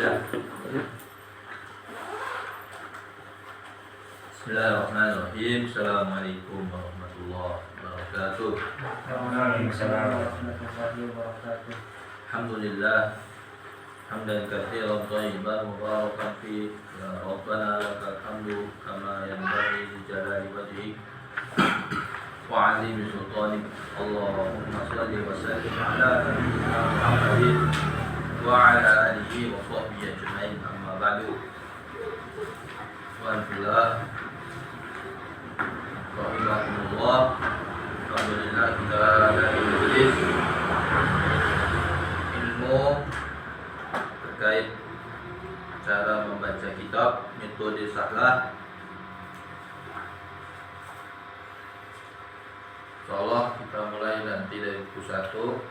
Ya. Bismillahirrahmanirrahim. Assalamualaikum warahmatullahi wabarakatuh. Waalaikumsalam warahmatullahi wabarakatuh. Alhamdulillah hamdan katsiran thayyiban mubarakan fi ya rabbana lakal hamdu kama yanbaghi li jalali wajhik wa 'azimi sultanik. Allahumma shalli wa sallim ala nabiyyina Muhammadin wa ala alihi wa sahbihi ajma'in. Amma ba'du. Alhamdulillah rahimahullah. Alhamdulillah kita dari majelis ilmu terkait cara membaca kitab metode sahlah. Insyaallah kita mulai nanti dari buku 1.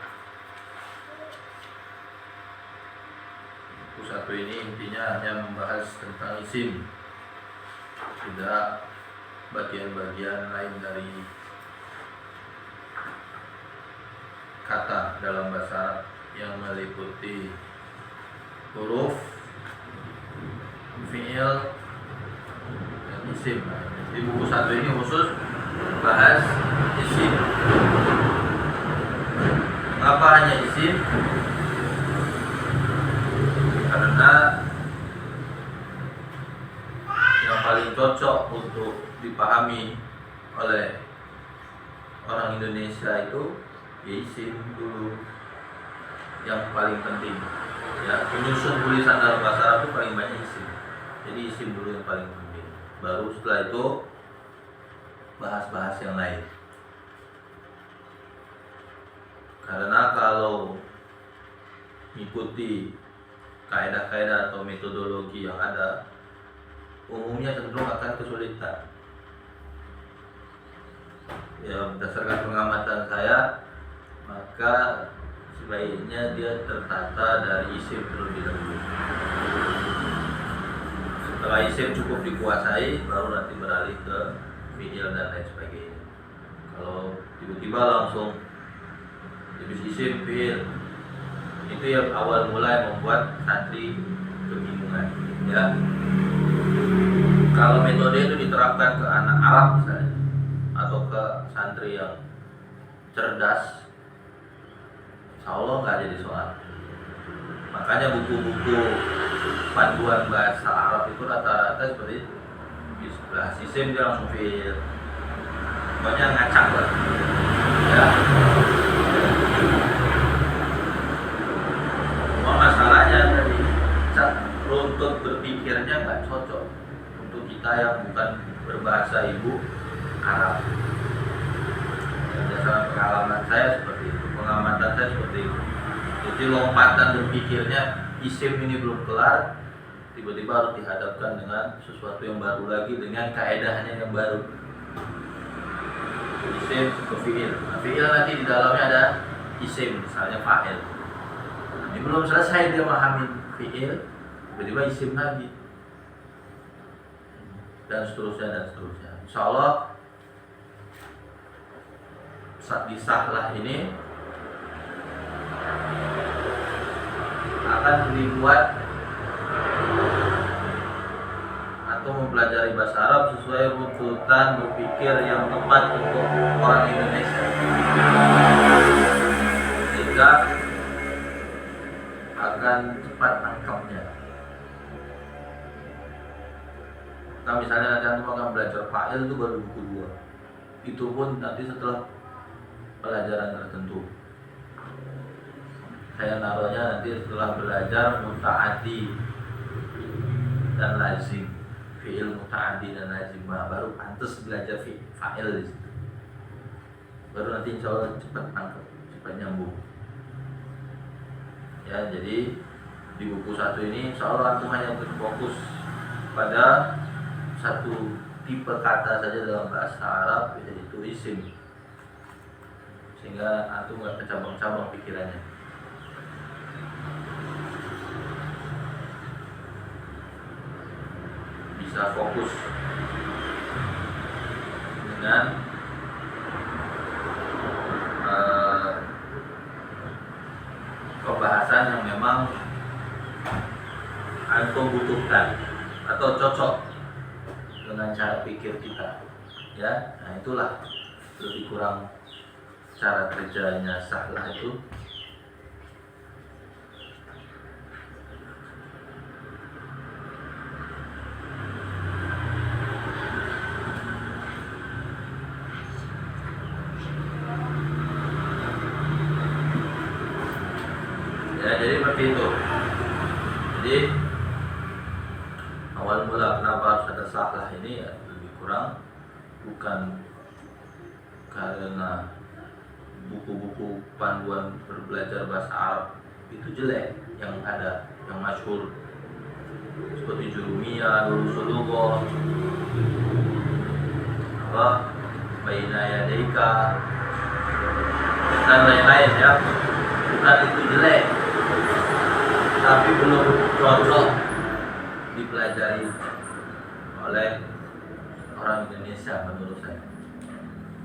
Buku 1 ini intinya hanya membahas tentang isim, tidak bagian-bagian lain dari kata dalam bahasa Arab yang meliputi huruf, fi'il, dan isim. Di buku 1 ini khusus bahas isim. Mengapa hanya isim? Karena yang paling cocok untuk dipahami oleh orang Indonesia itu ya isim dulu, yang paling penting. Ya, penyusun tulisan dalam bahasa Arab itu paling banyak isim. Jadi isim dulu yang paling penting. Baru setelah itu bahas-bahas yang lain. Karena kalau mengikuti kaidah-kaidah atau metodologi yang ada, umumnya cenderung akan kesulitan. Ya, berdasarkan pengamatan saya, maka sebaiknya dia tertata dari isim terlebih dahulu. Setelah isim cukup dikuasai, baru nanti beralih ke fi'il dan lain sebagainya. Kalau tiba-tiba langsung habis isim fi'il, itu yang awal mulai membuat santri kebingungan. Ya, kalau metode itu diterapkan ke anak Arab misalnya, atau ke santri yang cerdas, insya Allah nggak jadi soal. Makanya buku-buku panduan bahasa Arab itu rata-rata seperti itu. Bahas isim dia langsung fi'il, pokoknya ngacak lah. Ya. Cuma masalahnya tadi runtut berpikirnya nggak cocok untuk kita yang bukan berbahasa ibu Arab. Berdasarkan pengalaman saya seperti itu, pengamatan saya seperti itu. Jadi lompatan berpikirnya isim ini belum kelar, tiba-tiba harus dihadapkan dengan sesuatu yang baru lagi dengan kaedahnya yang baru. Isim ke fi'il. Nah, fi'il nanti di dalamnya ada isim, misalnya fa'il. Ini belum selesai dia memahami fi'il, tiba-tiba isim lagi, dan seterusnya dan seterusnya. Insyaallah di sahlah ini akan dibuat atau mempelajari bahasa Arab sesuai runtutan berpikir yang tepat untuk orang Indonesia, sehingga akan cepat tangkapnya. Nah, misalnya nanti antum akan belajar fa'il itu baru buku 2. Itu pun nanti setelah pelajaran tertentu. Saya naruhnya nanti setelah belajar muta'addi dan lazim, fi'il muta'addi dan lazim, baru pantas belajar fa'il di situ. Baru nanti insya Allah cepat tangkap, cepat nyambung. Ya, jadi di buku 1 ini insya Allah antum hanya berfokus pada satu tipe kata saja dalam bahasa Arab, yaitu isim, sehingga antum nggak kecabang-cabang pikirannya. Bisa fokus dengan pembahasan yang memang yang kau butuhkan atau cocok dengan cara pikir kita, ya. Nah itulah lebih kurang cara kerjanya sahlah itu. Ya, jadi seperti itu. Jadi awal mula kenapa harus ada sahlah ini ya, lebih kurang bukan karena buku-buku panduan berbelajar bahasa Arab itu jelek yang ada, yang masyhur seperti Jurumiyah, Durusulullah, apa Baina Yadaika dan lain-lain ya. Bukan itu jelek, tapi belum cocok dipelajari oleh orang Indonesia menurut saya.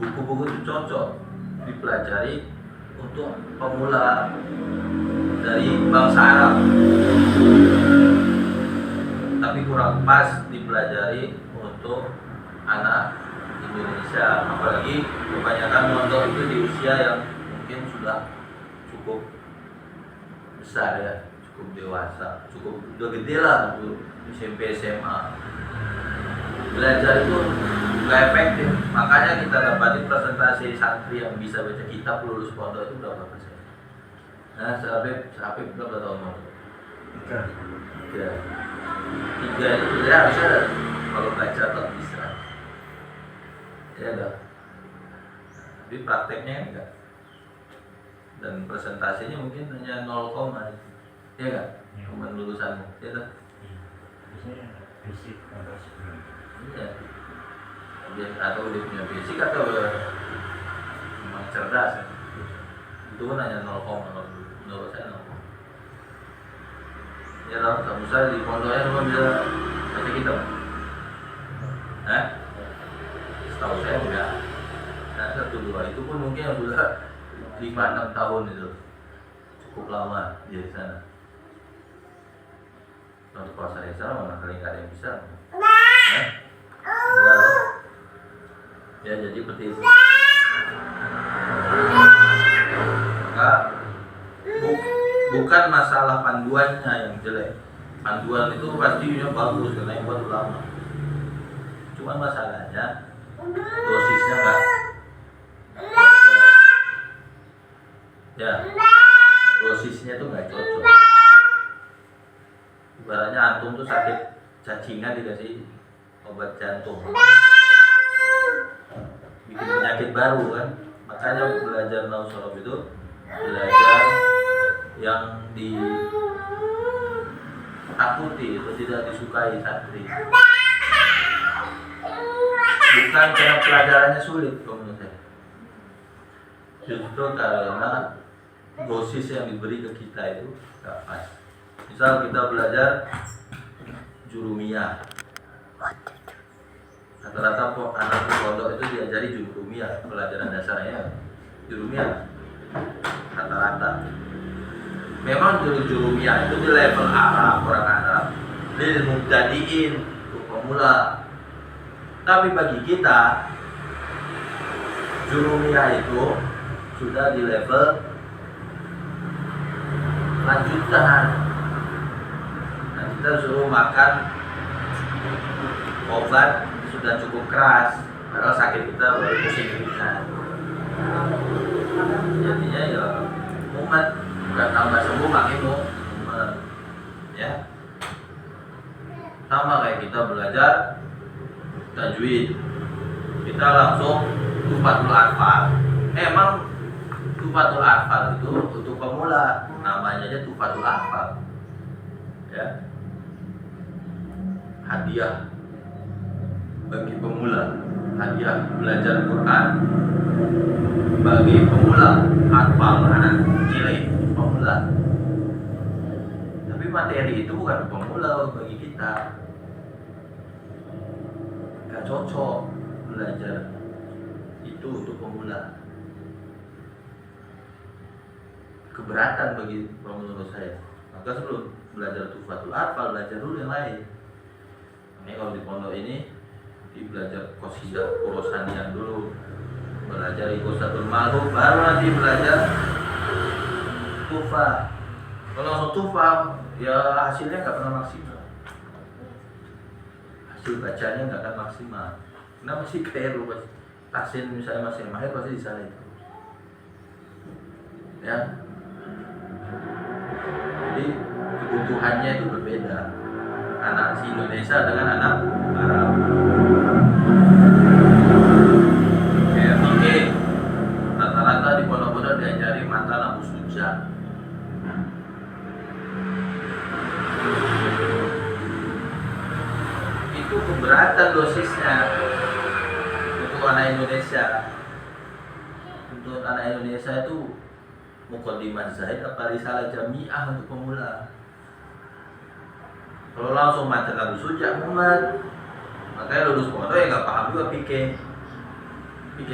Buku-buku itu cocok dipelajari untuk pemula dari bangsa Arab, tapi kurang pas dipelajari untuk anak Indonesia, apalagi kebanyakan mondok itu di usia yang mungkin sudah cukup besar ya, cukup dewasa, cukup udah gede lah untuk SMP SMA. Belajar itu nggak efektif, makanya kita dapatin presentasi santri yang bisa baca kitab lulus pondok itu berapa persen? Nah, Habib berapa tahun mondok? Tiga itu ya harusnya kalau baca tak bisa, ya enggak. Tapi prakteknya enggak. Dan presentasinya mungkin hanya 0, ya enggak? Teman lulusanmu, ya enggak? Biasanya fisik atau sebelum. Iya. Atau dia punya fisik atau memang cerdas ya. Itu kan hanya 0, menurut saya 0. Ya lah, misalnya di pondoknya cuma bisa baca kitab. Setahu saya enggak. Nah, 1-2 itu pun mungkin yang sudah 5-6 tahun itu cukup lama di sana. Untuk puasa di sana mana kali nggak ada yang bisa. Enggak loh. Ya jadi seperti itu. Maka bukan masalah panduannya yang jelek. Panduan itu pastinya bagus karena yang buat ulama. Cuman masalahnya dosisnya nggak cocok. Ya, dosisnya tuh nggak cocok. Ibaratnya antum tuh sakit cacingan dikasih obat jantung, bikin penyakit baru kan. Makanya belajar nausorob itu belajar yang ditakuti atau tidak disukai santri. Bukan karena pelajarannya sulit menurut saya, justru karena dosis yang diberi ke kita itu gak pas. Misal kita belajar Jurumiyah, rata-rata anak pondok itu diajari Jurumiyah, pelajaran dasarnya Jurumiyah rata-rata. Memang Jurumiyah itu di level Arab, orang Arab, lil mubtadiin, untuk pemula. Tapi bagi kita Jurumiyah itu sudah di level lanjutan. Nah, kita suruh makan obat sudah cukup keras, padahal sakit kita baru pusing kita. Jadinya ya umat udah tambah sembuh makin umat, ya. Sama kayak kita belajar tajwid, kita langsung Tufatul Atfal. Emang Tufatul Atfal itu untuk pemula, namanya aja Tufatul Atfal, ya. Hadiah bagi pemula, hadiah belajar Quran bagi pemula, atfal anak cilik pemula. Tapi materi itu bukan pemula bagi kita, gak cocok belajar itu untuk pemula, keberatan bagi menurut saya. maka sebelum belajar Tuhfatul Atfal belajar dulu yang lain. Ini kalau di pondok ini belajar qasidah Khurasanian dulu, belajar Iqosatul Malhub, baru nanti belajar Tuhfah. Kalau langsung Tuhfah ya hasilnya nggak pernah maksimal, hasil bacanya nggak akan maksimal. Kenapa sih keliru? Tahsin misalnya masih mahir pasti disalahin ya. Jadi kebutuhannya itu berbeda anak si Indonesia dengan anak Arab. Kayak fikih rata-rata di pondok-pondok diajari matan Abu Suja. Itu keberatan dosisnya untuk anak Indonesia. Untuk anak Indonesia itu Muqaddimah Zaid apa risalah jamiah untuk pemula. Kalau langsung matan Abu Suja mumet, makanya lulus pondok ya nggak paham juga fikih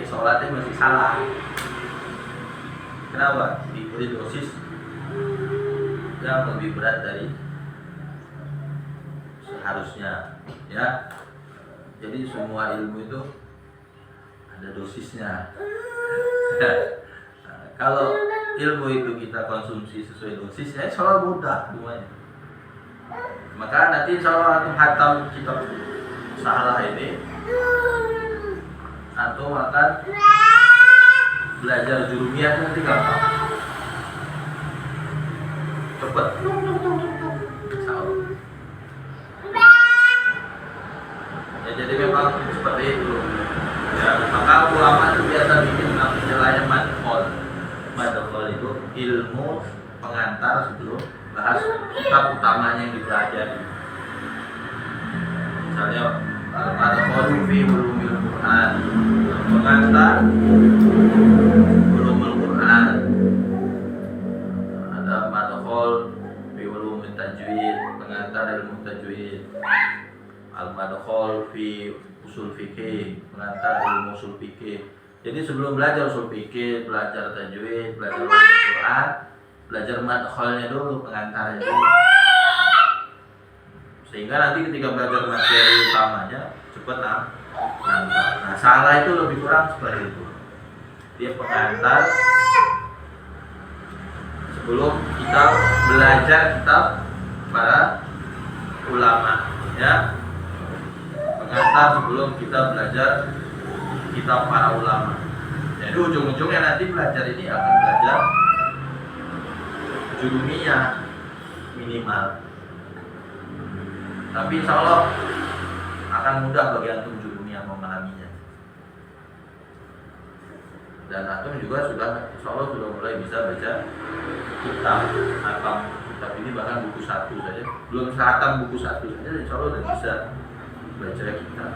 sholatnya masih salah. Kenapa? Diberi dosis yang lebih berat dari seharusnya ya. Jadi semua ilmu itu ada dosisnya. Kalau ilmu itu kita konsumsi sesuai dosisnya, insya Allah mudah semuanya. Maka nanti insya Allah antum hatam kitab salah ini, antum akan belajar jurumiyah nanti gampang, cepet. Insya Allah. Ya jadi memang seperti itu. Ya, maka ulama itu biasa bikin istilahnya madkhol. Madkhol itu ilmu pengantar sebelum bahas kitab utamanya yang dipelajari. Misalnya madkhol fi ulumil Quran, pengantar ulumul Quran. Ada madkhol fi ulumil tajwid, pengantar ilmu tajwid. Al-madkhol fi usul fikih, pengantar ilmu usul fikih. Jadi sebelum belajar usul fikih, belajar tajwid, belajar Al-Quran, belajar madkholnya dulu, pengantarnya dulu. Sehingga nanti ketika belajar materi utamanya cepat nangkap. Nah, salah itu lebih kurang seperti itu. Dia pengantar sebelum kita belajar kitab para ulama, ya. Pengantar sebelum kita belajar kitab para ulama. Jadi ujung-ujungnya nanti belajar ini akan belajar jurumiyah minimal. Tapi insya Allah akan mudah bagi antum jurumiyah memahaminya. Dan antum juga sudah insya Allah sudah mulai bisa baca kitab. Kitab ini bahkan buku 1 saja. Belum khatam buku 1 saja insya Allah sudah bisa baca kitab.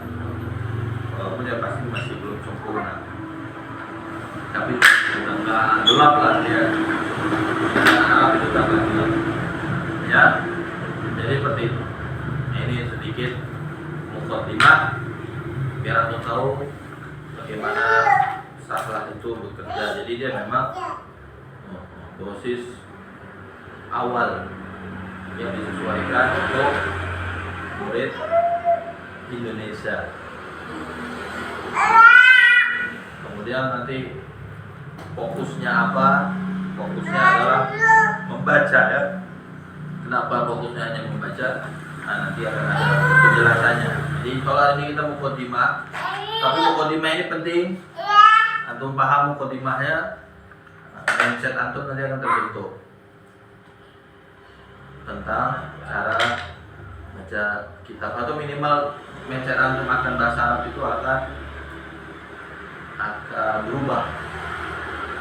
Walaupun ya pasti masih belum sempurna, tapi sudah nggak gelap lah ya. Arab itu tak gelap ya. Jadi seperti itu. Ini sedikit muqaddimah biar aku tahu bagaimana sahlah itu bekerja. Jadi dia memang dosis awal yang disesuaikan untuk murid Indonesia. Kemudian nanti fokusnya apa? Fokusnya adalah membaca ya. Kenapa fokusnya hanya membaca? Nah, nanti akan ada penjelasannya. Jadi kalau ini kita muqaddimah, tapi muqaddimah ini penting. Antum paham muqaddimahnya, mindset antum nanti akan terbentuk tentang cara baca kitab, atau minimal mindset antum akan bahasa Arab itu akan berubah.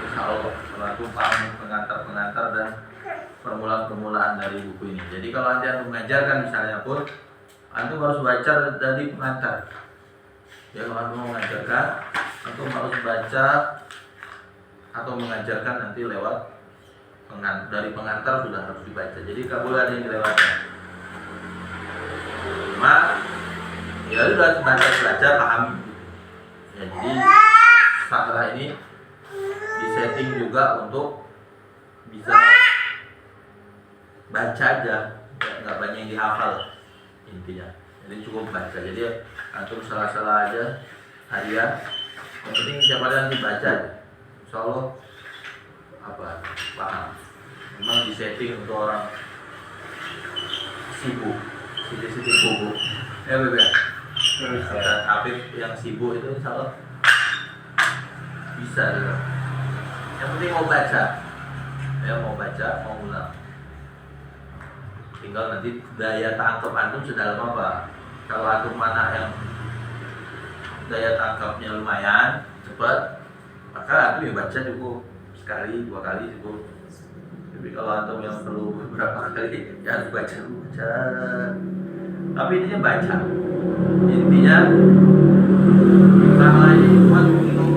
Insya Allah kalau antum paham pengantar-pengantar dan permulaan-permulaan dari buku ini. Jadi kalau nanti antum mengajarkan misalnya pun, antum harus baca dari pengantar. Ya, kalau antum mau mengajarkan, antum harus baca atau mengajarkan nanti lewat dari pengantar sudah harus dibaca. Jadi nggak boleh ada yang dilewatkan. Cuma ya udah baca pahami. Ya, jadi salah ini disetting juga untuk bisa baca aja, nggak banyak yang dihafal intinya. Jadi cukup baca. Jadi antum salah-salah aja harian, yang penting tiap hari nanti baca aja. Insya Allah paham. Memang disetting untuk orang sibuk, sibuk sibuk. Ya beb ya. Dan Habib yang sibuk itu insya Allah bisa juga. Yang penting mau baca, ya mau baca, mau ulang. Tinggal nanti daya tangkap antum sedalam apa. Kalau antum mana yang daya tangkapnya lumayan cepat, maka antum ya baca cukup sekali, 2 kali cukup. Tapi kalau antum yang perlu beberapa kali, ya harus baca. Tapi intinya baca. Intinya usaha ini cuma untuk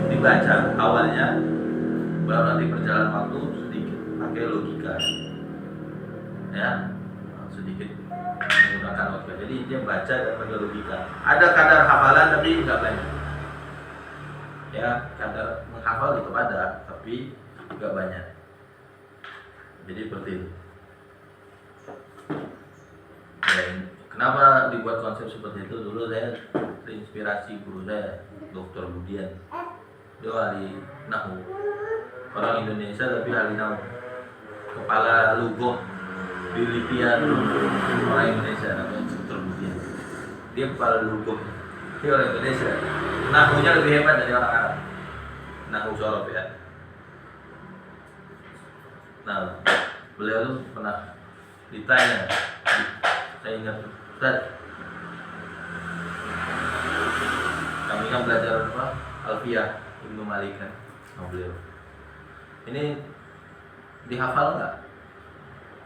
dibaca awalnya, baru nanti berjalan waktu sedikit pakai logika, ya sedikit menggunakan logika. Jadi intinya baca dan pakai logika. Ada kadar hafalan tapi nggak banyak. Ya kadar menghafal itu ada, tapi nggak banyak. Jadi seperti itu. Dan kenapa dibuat konsep seperti itu? Dulu saya terinspirasi guru saya, Dr. Budian. Dia ahli nahu, orang Indonesia tapi ahli nahu, kepala lugah di Libya dulu, orang Indonesia namanya Dr. Budian. Dia kepala lugah, dia orang Indonesia. Nahunya lebih hebat dari orang Arab. Nahu Sorob ya. Nah, beliau tuh pernah ditanya, saya ingat, Ustaz, kami kan belajar apa? Alfiyah Ibnu Malik kan, sama beliau. Ini dihafal nggak?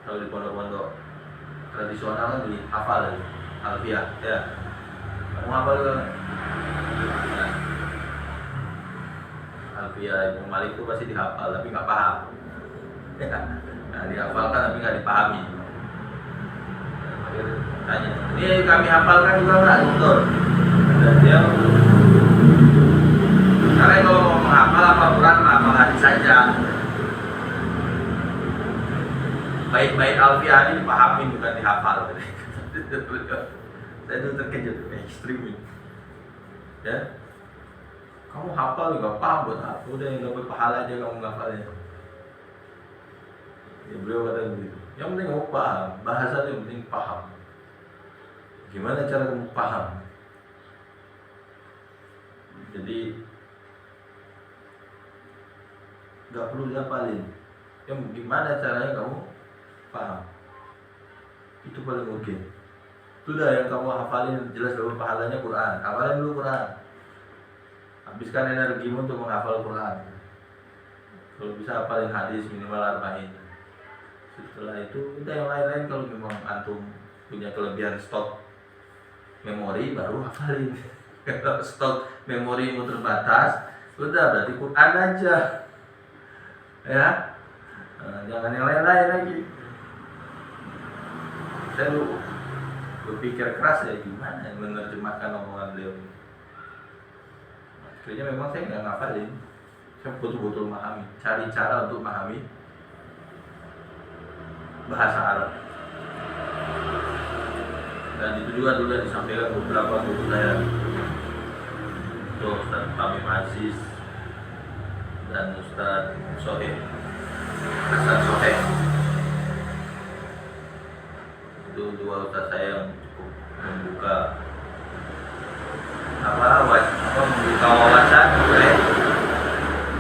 Kalau di pondok-pondok tradisional kan dihafal ya, Alfiyah, ya. Kamu hafal kan? Nah, Alfiyah Ibnu Malik itu pasti dihafal, tapi nggak paham. Nah, dihafalkan tapi nggak dipahami. Tanya, ini kami hafalkan juga nggak, dokter? Dan dia, karena kalau mau menghafal apa Quran, menghafal hadis saja. Bait-bait Alfiyah ini dipahami bukan dihafal. Saya tuh terkejut, ekstrim ini. Ya, kamu hafal juga paham buat apa? Udah yang dapat pahala aja kamu ngafalnya. Ya beliau kata begitu. Yang penting kamu paham, bahasa itu yang penting paham. Gimana cara kamu paham? Jadi nggak perlu dihafalin. Yang gimana caranya kamu paham? Itu paling oke. Sudah yang kamu hafalin jelas dapat pahalanya Quran. Hafalin dulu Quran. Habiskan energimu untuk menghafal Quran. Kalau bisa hafalin hadis minimal 40. Setelah itu udah yang lain-lain, kalau memang antum punya kelebihan stok memori baru hafalin. Kalau stok memorimu terbatas, udah berarti Quran aja. Ya. Jangan yang lain-lain lagi. Saya dulu berpikir keras ya gimana menerjemahkan omongan beliau. Akhirnya memang saya nggak ngafalin. Saya betul-betul memahami, cari cara untuk memahami bahasa Arab. Dan itu juga dulu disampaikan beberapa guru saya, Ustaz Tamim Aziz dan Ustaz Soheh Hasan Soheh. Itu dua ustaz saya yang cukup membuka membuka wawasan oleh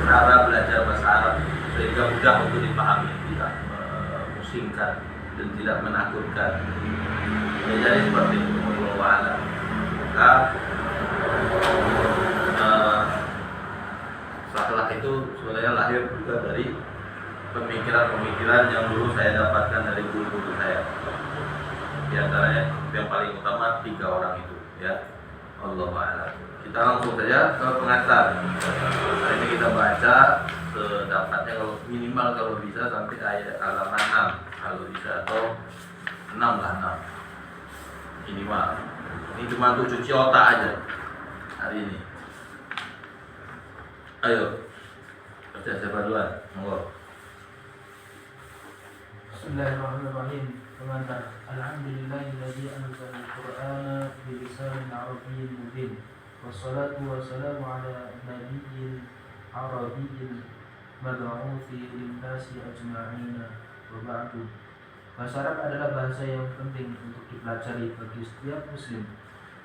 cara belajar bahasa Arab sehingga mudah untuk dipahami, tidak memusingkan dan tidak menakutkan. Ya, jadi seperti itu. Wallahu maka setelah itu sebenarnya lahir juga dari pemikiran-pemikiran yang dulu saya dapatkan dari guru-guru saya. Di antaranya yang paling utama 3 orang itu, ya. Allahu a'lam. Kita langsung saja ke pengantar. Hari ini kita baca sedapatnya, kalau minimal kalau bisa sampai ayat halaman 6 kalau bisa, atau 6 lah, 6 minimal. Ini cuma untuk cuci otak aja hari ini. Ayo, baca siapa duluan? Monggo. Bismillahirrahmanirrahim. Pengantar. Alhamdulillahilladzi anzala al-Qur'ana bilisanin arabiyyin mubin. Wassalatu wassalamu ala nabiyyin arabiyyin mab'uutsi lin-nasi ajma'ina. Wa ba'du. Bahasa Arab adalah bahasa yang penting untuk dipelajari bagi setiap muslim,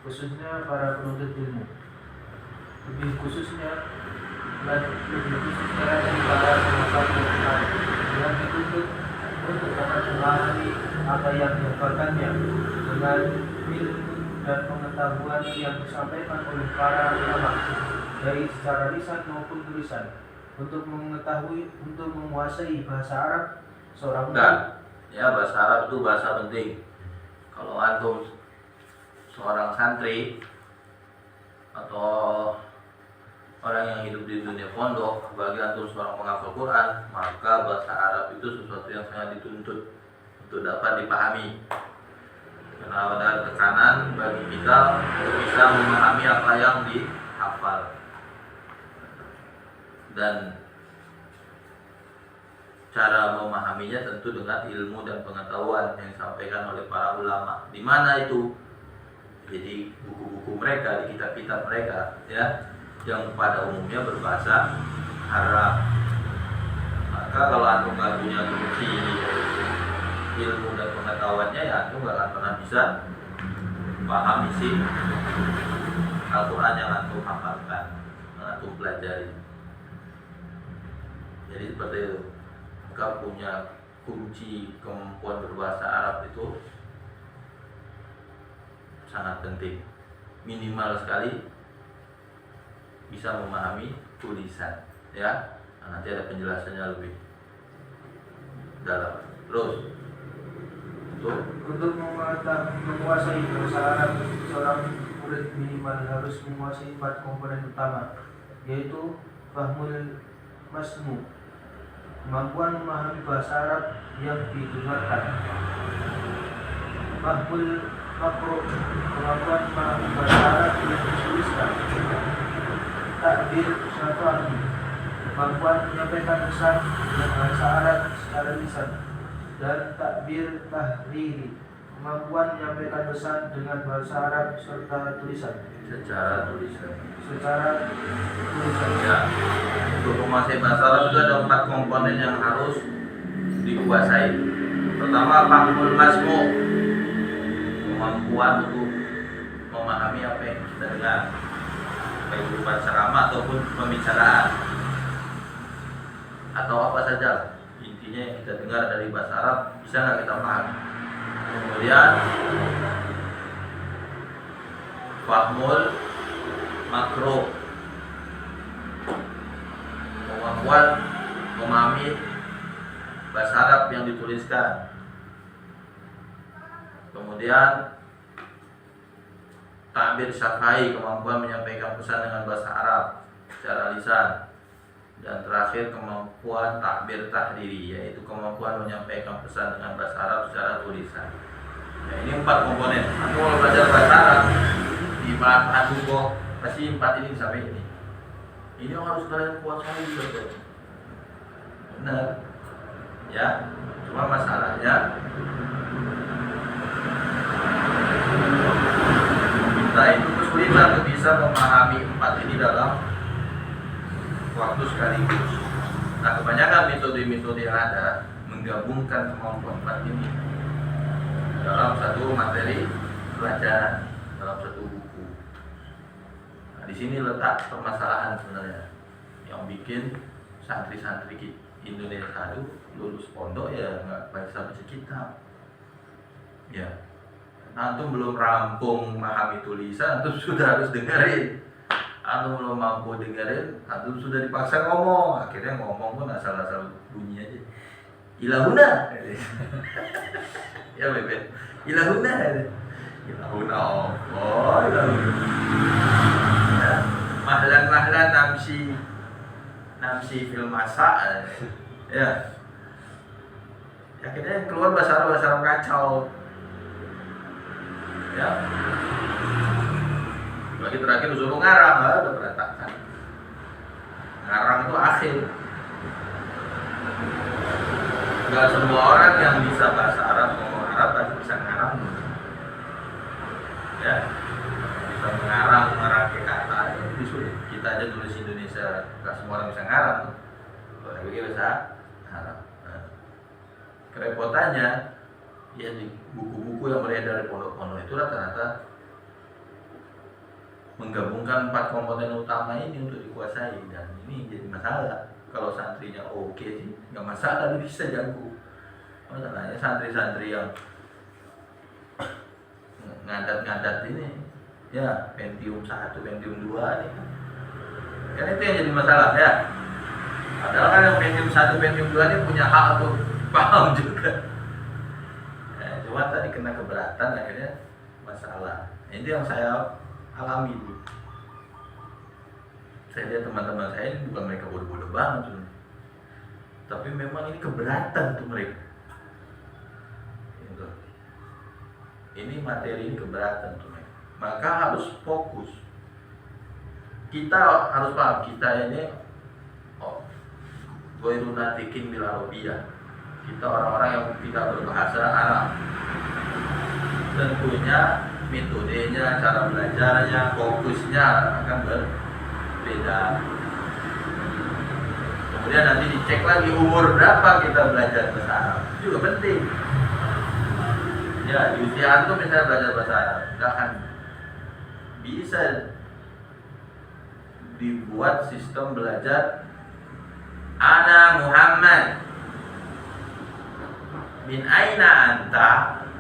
khususnya para penuntut ilmu. Lebih khususnya lagi para penghafal Al-Quran yang dituntut untuk dapat memahami apa yang dihafalkannya dengan ilmu dan pengetahuan yang disampaikan oleh para ulama, baik secara lisan maupun tulisan. Untuk menguasai bahasa Arab, seorang bahasa Arab itu bahasa penting. Kalau antum seorang santri atau orang yang hidup di dunia pondok, bagi antum seorang penghafal Quran, maka bahasa Arab itu sesuatu yang sangat dituntut untuk dapat dipahami. Karena ada tekanan bagi kita untuk bisa memahami apa yang dihafal. Dan cara memahaminya tentu dengan ilmu dan pengetahuan yang disampaikan oleh para ulama. Di mana itu? Jadi buku-buku mereka, di kitab-kitab mereka, ya, yang pada umumnya berbahasa Arab. Maka kalau antum nggak punya fungsi ilmu dan pengetahuannya, ya antum nggak akan pernah bisa paham isi Al-Quran yang antum hafalkan, yang antum pelajari. Jadi seperti itu. Maka punya kunci kemampuan berbahasa Arab itu sangat penting. Minimal sekali bisa memahami tulisan, ya. Nah, nanti ada penjelasannya lebih dalam. Terus untuk menguasai bahasa Arab, seorang murid minimal harus menguasai 4 komponen utama, yaitu fahmul masmu, kemampuan memahami bahasa Arab yang didengarkan; fahmul makro, kemampuan memahami bahasa Arab yang dituliskan; takbir syafa'i, kemampuan menyampaikan pesan dengan bahasa Arab secara lisan; dan takbir tahriri, kemampuan menyampaikan pesan dengan bahasa Arab serta tulisan. Secara tulisan. Ya. Untuk menguasai bahasa Arab itu ada 4 komponen yang harus dikuasai. Pertama, fahmul masmu, kemampuan untuk memahami apa yang kita dengar, baik berupa ceramah ataupun pembicaraan atau apa saja. Intinya yang kita dengar dari bahasa Arab bisa nggak kita pahami. Kemudian fahmul makro, kemampuan memahami bahasa Arab yang dituliskan. Kemudian takbir syafai, kemampuan menyampaikan pesan dengan bahasa Arab secara lisan. Dan terakhir kemampuan takbir tahriri, yaitu kemampuan menyampaikan pesan dengan bahasa Arab secara tulisan. Nah, ini 4 komponen. Aku kalau belajar bahasa Arab di Pak kok pasti 4 ini sampai ini. Ini yang harus kalian kuasai betul. Benar, ya. Cuma masalahnya kita itu kesulitan untuk bisa memahami 4 ini dalam waktu sekaligus. Nah, kebanyakan metode-metode yang ada menggabungkan kemampuan 4 ini dalam satu materi pelajaran, dalam satu buku. Nah, di sini letak permasalahan sebenarnya yang bikin santri-santri Indonesia itu lulus pondok ya nggak baca kitab. Ya, antum belum rampung memahami tulisan, antum sudah harus dengerin. Antum belum mampu dengerin, antum sudah dipaksa ngomong. Akhirnya ngomong pun asal-asal bunyi aja. Ilahuna. Ya bebek. Ilahuna. Ilahuna. Oh, ilahuna. Ya. Mahlan namsi fil masa. Ya. Akhirnya yang keluar bahasa Arab kacau. Ya. Lagi terakhir disuruh ngarang, udah berantakan. Ngarang itu akhir. Nggak semua orang yang bisa bahasa Arab, ngomong Arab pasti bisa ngarang. Ya, bisa mengarang kata itu sulit. Kita aja tulis Indonesia, nggak semua orang bisa ngarang. Kalau saya bisa Arab. Nah, kerepotannya, ya di buku-buku yang beredar di pondok-pondok itu rata-rata menggabungkan 4 komponen utama ini untuk dikuasai, dan ini jadi masalah. Kalau santrinya oke sih, nggak masalah, dia bisa jago. Masalahnya santri-santri yang ngadat-ngadat ini, ya Pentium 1, Pentium 2 nih, kan itu yang jadi masalah ya. Padahal kan yang Pentium 1, Pentium 2 ini punya hak untuk paham juga. Cuma tadi kena keberatan, akhirnya masalah. Ini yang saya alami dulu. Saya lihat teman-teman saya ini bukan mereka bodoh-bodoh banget, tapi memang ini keberatan tuh mereka. Gitu. Ini materi ini keberatan tuh mereka. Maka harus fokus. Kita harus paham, kita ini ghairu natiqin bil arabiyah. Kita orang-orang yang tidak berbahasa Arab. Tentunya metodenya, cara belajarnya, fokusnya akan berbeda. Kemudian nanti dicek lagi umur berapa kita belajar bahasa Arab. Itu juga penting. Ya, di usia antum misalnya belajar bahasa Arab, nggak akan bisa dibuat sistem belajar Ana Muhammad min aina anta.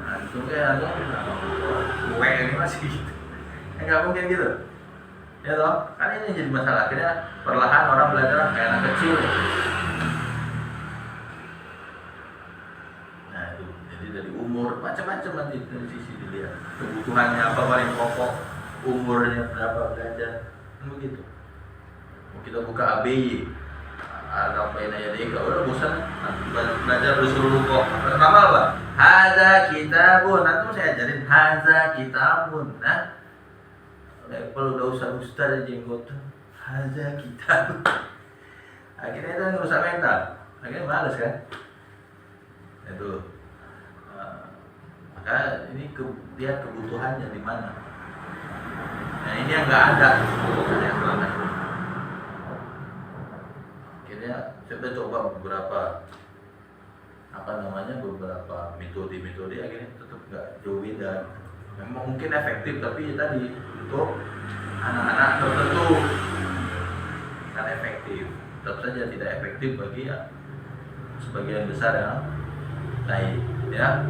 Antum kayak gue ini masih gitu. Nggak mungkin gitu. Ya toh, kan ini jadi masalah. Akhirnya perlahan orang belajar kayak anak kecil. Nah itu, jadi dari umur macam-macam nanti dari sisi dilihat kebutuhannya apa paling pokok, umurnya berapa belajar, kan begitu. Kita buka ABY, Arab Baina Yadayka, udah bosan belajar disuruh kok. Pertama apa? Hadza kitabun. Nanti saya ajarin hadza kitabun. Nah, kalau udah usah ustaz jenggot, hadza kitabun. Akhirnya itu ngerusak mental. Akhirnya males kan? Itu. Maka ini lihat kebutuhannya di mana. Nah ini yang nggak ada kebutuhannya selama ini. Akhirnya saya coba beberapa beberapa metode akhirnya tetap nggak jauh beda. Memang mungkin efektif, tapi tadi untuk anak-anak tertentu kan efektif, tetap saja tidak efektif bagi sebagian besar yang lain, ya.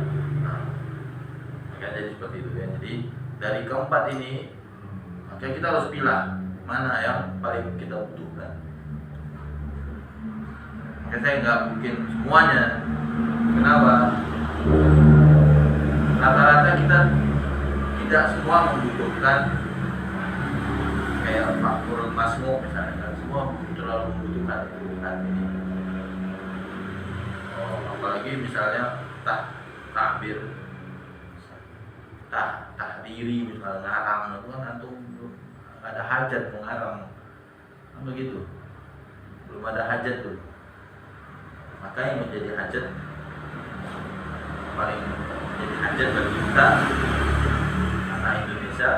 Jadi seperti itu ya. Jadi dari keempat ini, maka kita harus pilih mana yang paling kita butuhkan. Maka saya nggak mungkin semuanya. Kenapa? Rata-rata kita tidak semua membutuhkan kayak makmur masmuk misalnya, kan semua terlalu membutuhkan ini. Apalagi misalnya takbir, tahdiri misalnya, ngarang itu kan antum belum ada hajat mengarang, kan begitu, belum ada hajat tuh. Maka yang menjadi hajat paling menjadi hajat bagi kita anak Indonesia,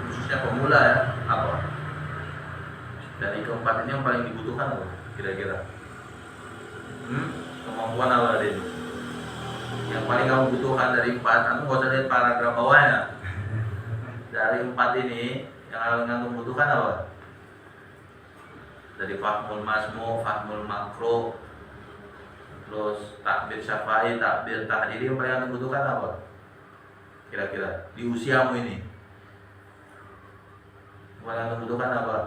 khususnya pemula ya, apa? Dari keempat ini yang paling dibutuhkan apa? Kira-kira? Kemampuan apa tadi? Yang paling kamu butuhkan dari empat, kamu nggak usah lihat paragraf bawahnya. Dari empat ini yang kamu butuhkan apa? Dari fahmul masmu, fahmul makro, terus takbir syafa'i, takbir tahdiri, yang paling kamu butuhkan apa? Kira-kira di usiamu ini, yang paling kamu butuhkan apa?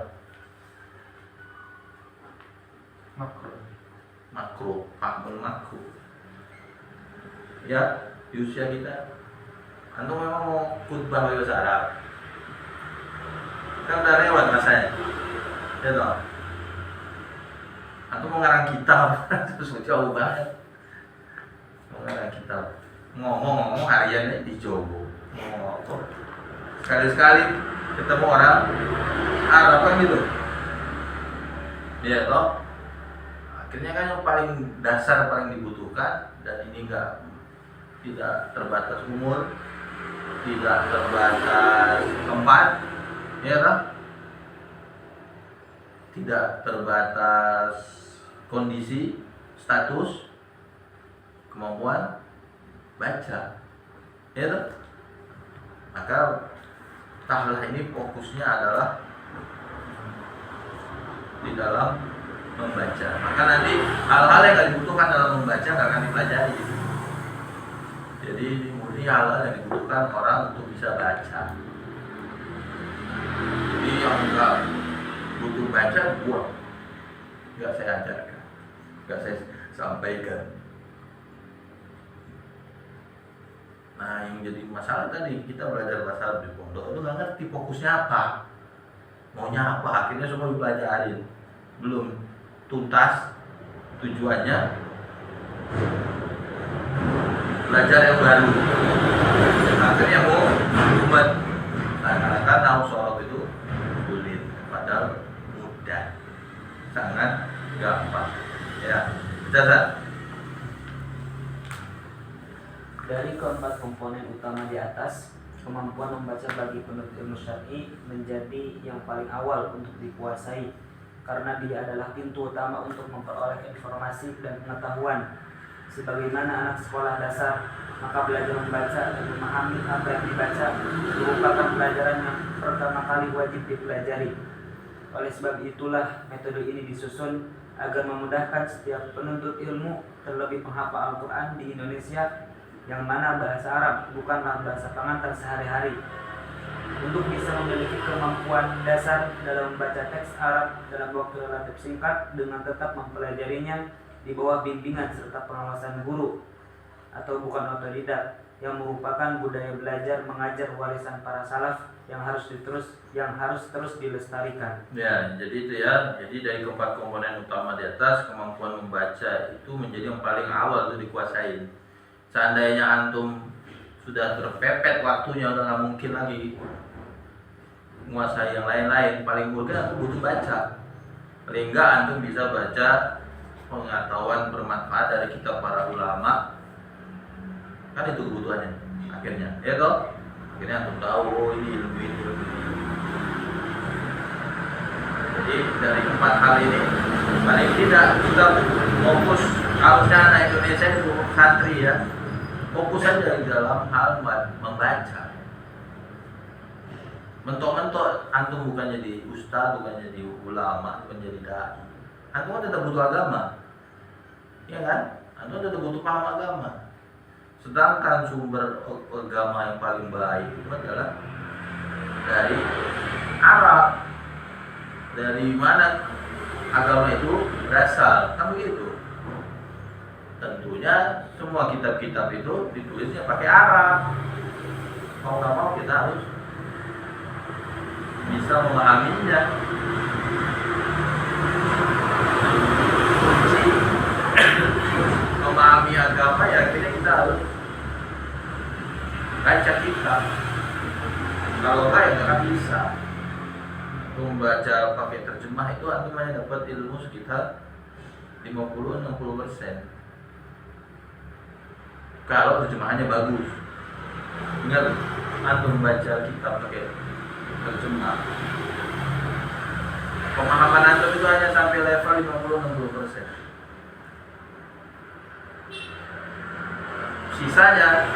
Makro, fahmul makro. Ya, di usia kita, antum memang mau khutbah bahasa Arab, kan udah lewat masanya, ya toh. Antum mau ngarang kitab, terus jauh banget. Mau ngarang kitab, ngomong hariannya dicoba, ngomong sekali-sekali ketemu orang Arab kan gitu, ya toh. Akhirnya kan yang paling dasar, paling dibutuhkan, dan ini tidak terbatas umur, tidak terbatas tempat, ya kan? Tidak terbatas kondisi, status, kemampuan baca, ya kan? Maka tahlah ini fokusnya adalah di dalam membaca. Maka nanti hal-hal yang gak dibutuhkan dalam membaca gak akan dipelajari. Jadi murni hal-hal yang dibutuhkan orang untuk bisa baca. Jadi yang gak butuh baca buang, gak saya ajarkan, gak saya sampaikan. Nah, yang jadi masalah tadi, kita belajar bahasa Arab di pondok itu nggak ngerti fokusnya apa, maunya apa, akhirnya semua dipelajarin, belum tuntas tujuannya, belajar yang baru, akhirnya mau umat, seakan-akan nahu sorot itu sulit, padahal mudah, sangat gampang, ya, bisa. Dari keempat komponen utama di atas, kemampuan membaca bagi penuntut ilmu syar'i menjadi yang paling awal untuk dikuasai, karena dia adalah pintu utama untuk memperoleh informasi dan pengetahuan. Sebagaimana anak sekolah dasar, maka belajar membaca dan memahami apa yang dibaca merupakan pelajaran yang pertama kali wajib dipelajari. Oleh sebab itulah metode ini disusun agar memudahkan setiap penuntut ilmu, terlebih penghafal Al-Quran di Indonesia, yang mana bahasa Arab bukanlah bahasa pengantar sehari-hari, untuk bisa memiliki kemampuan dasar dalam membaca teks Arab dalam waktu relatif singkat dengan tetap mempelajarinya di bawah bimbingan serta pengawasan guru atau bukan otodidak, yang merupakan budaya belajar mengajar warisan para salaf yang harus terus dilestarikan. Ya, jadi itu ya. Jadi dari keempat komponen utama di atas, kemampuan membaca itu menjadi yang paling awal untuk dikuasain. Seandainya antum sudah terpepet waktunya, udah nggak mungkin lagi menguasai yang lain-lain. Paling mungkin antum butuh baca. Paling enggak antum bisa baca pengetahuan bermanfaat dari kitab para ulama. Kan itu kebutuhannya akhirnya, ya toh? Akhirnya antum tahu, oh ini ilmu ini. Jadi dari empat hal ini paling tidak kita fokus. Harusnya anak Indonesia itu santri ya, fokus saja di dalam hal membaca. Mentok-mentok antum bukan jadi ustaz, bukan jadi ulama, bukan jadi dai. Antum tetap butuh agama, ya kan? Antum tetap butuh paham agama. Sedangkan sumber agama yang paling baik itu adalah dari Arab. Dari mana agama itu berasal, kan begitu. Tentunya semua kitab-kitab itu ditulisnya pakai Arab. Mau nggak mau kita harus bisa memahaminya. Kunci memahami agama ya akhirnya kita harus baca kitab. Kalau nggak ya nggak bisa. Membaca pakai terjemah itu antum hanya dapat ilmu sekitar 50-60%. Kalau terjemahannya bagus. Ingat, antum baca kitab pakai terjemah, pemahaman antum itu hanya sampai level 50-60%. Sisanya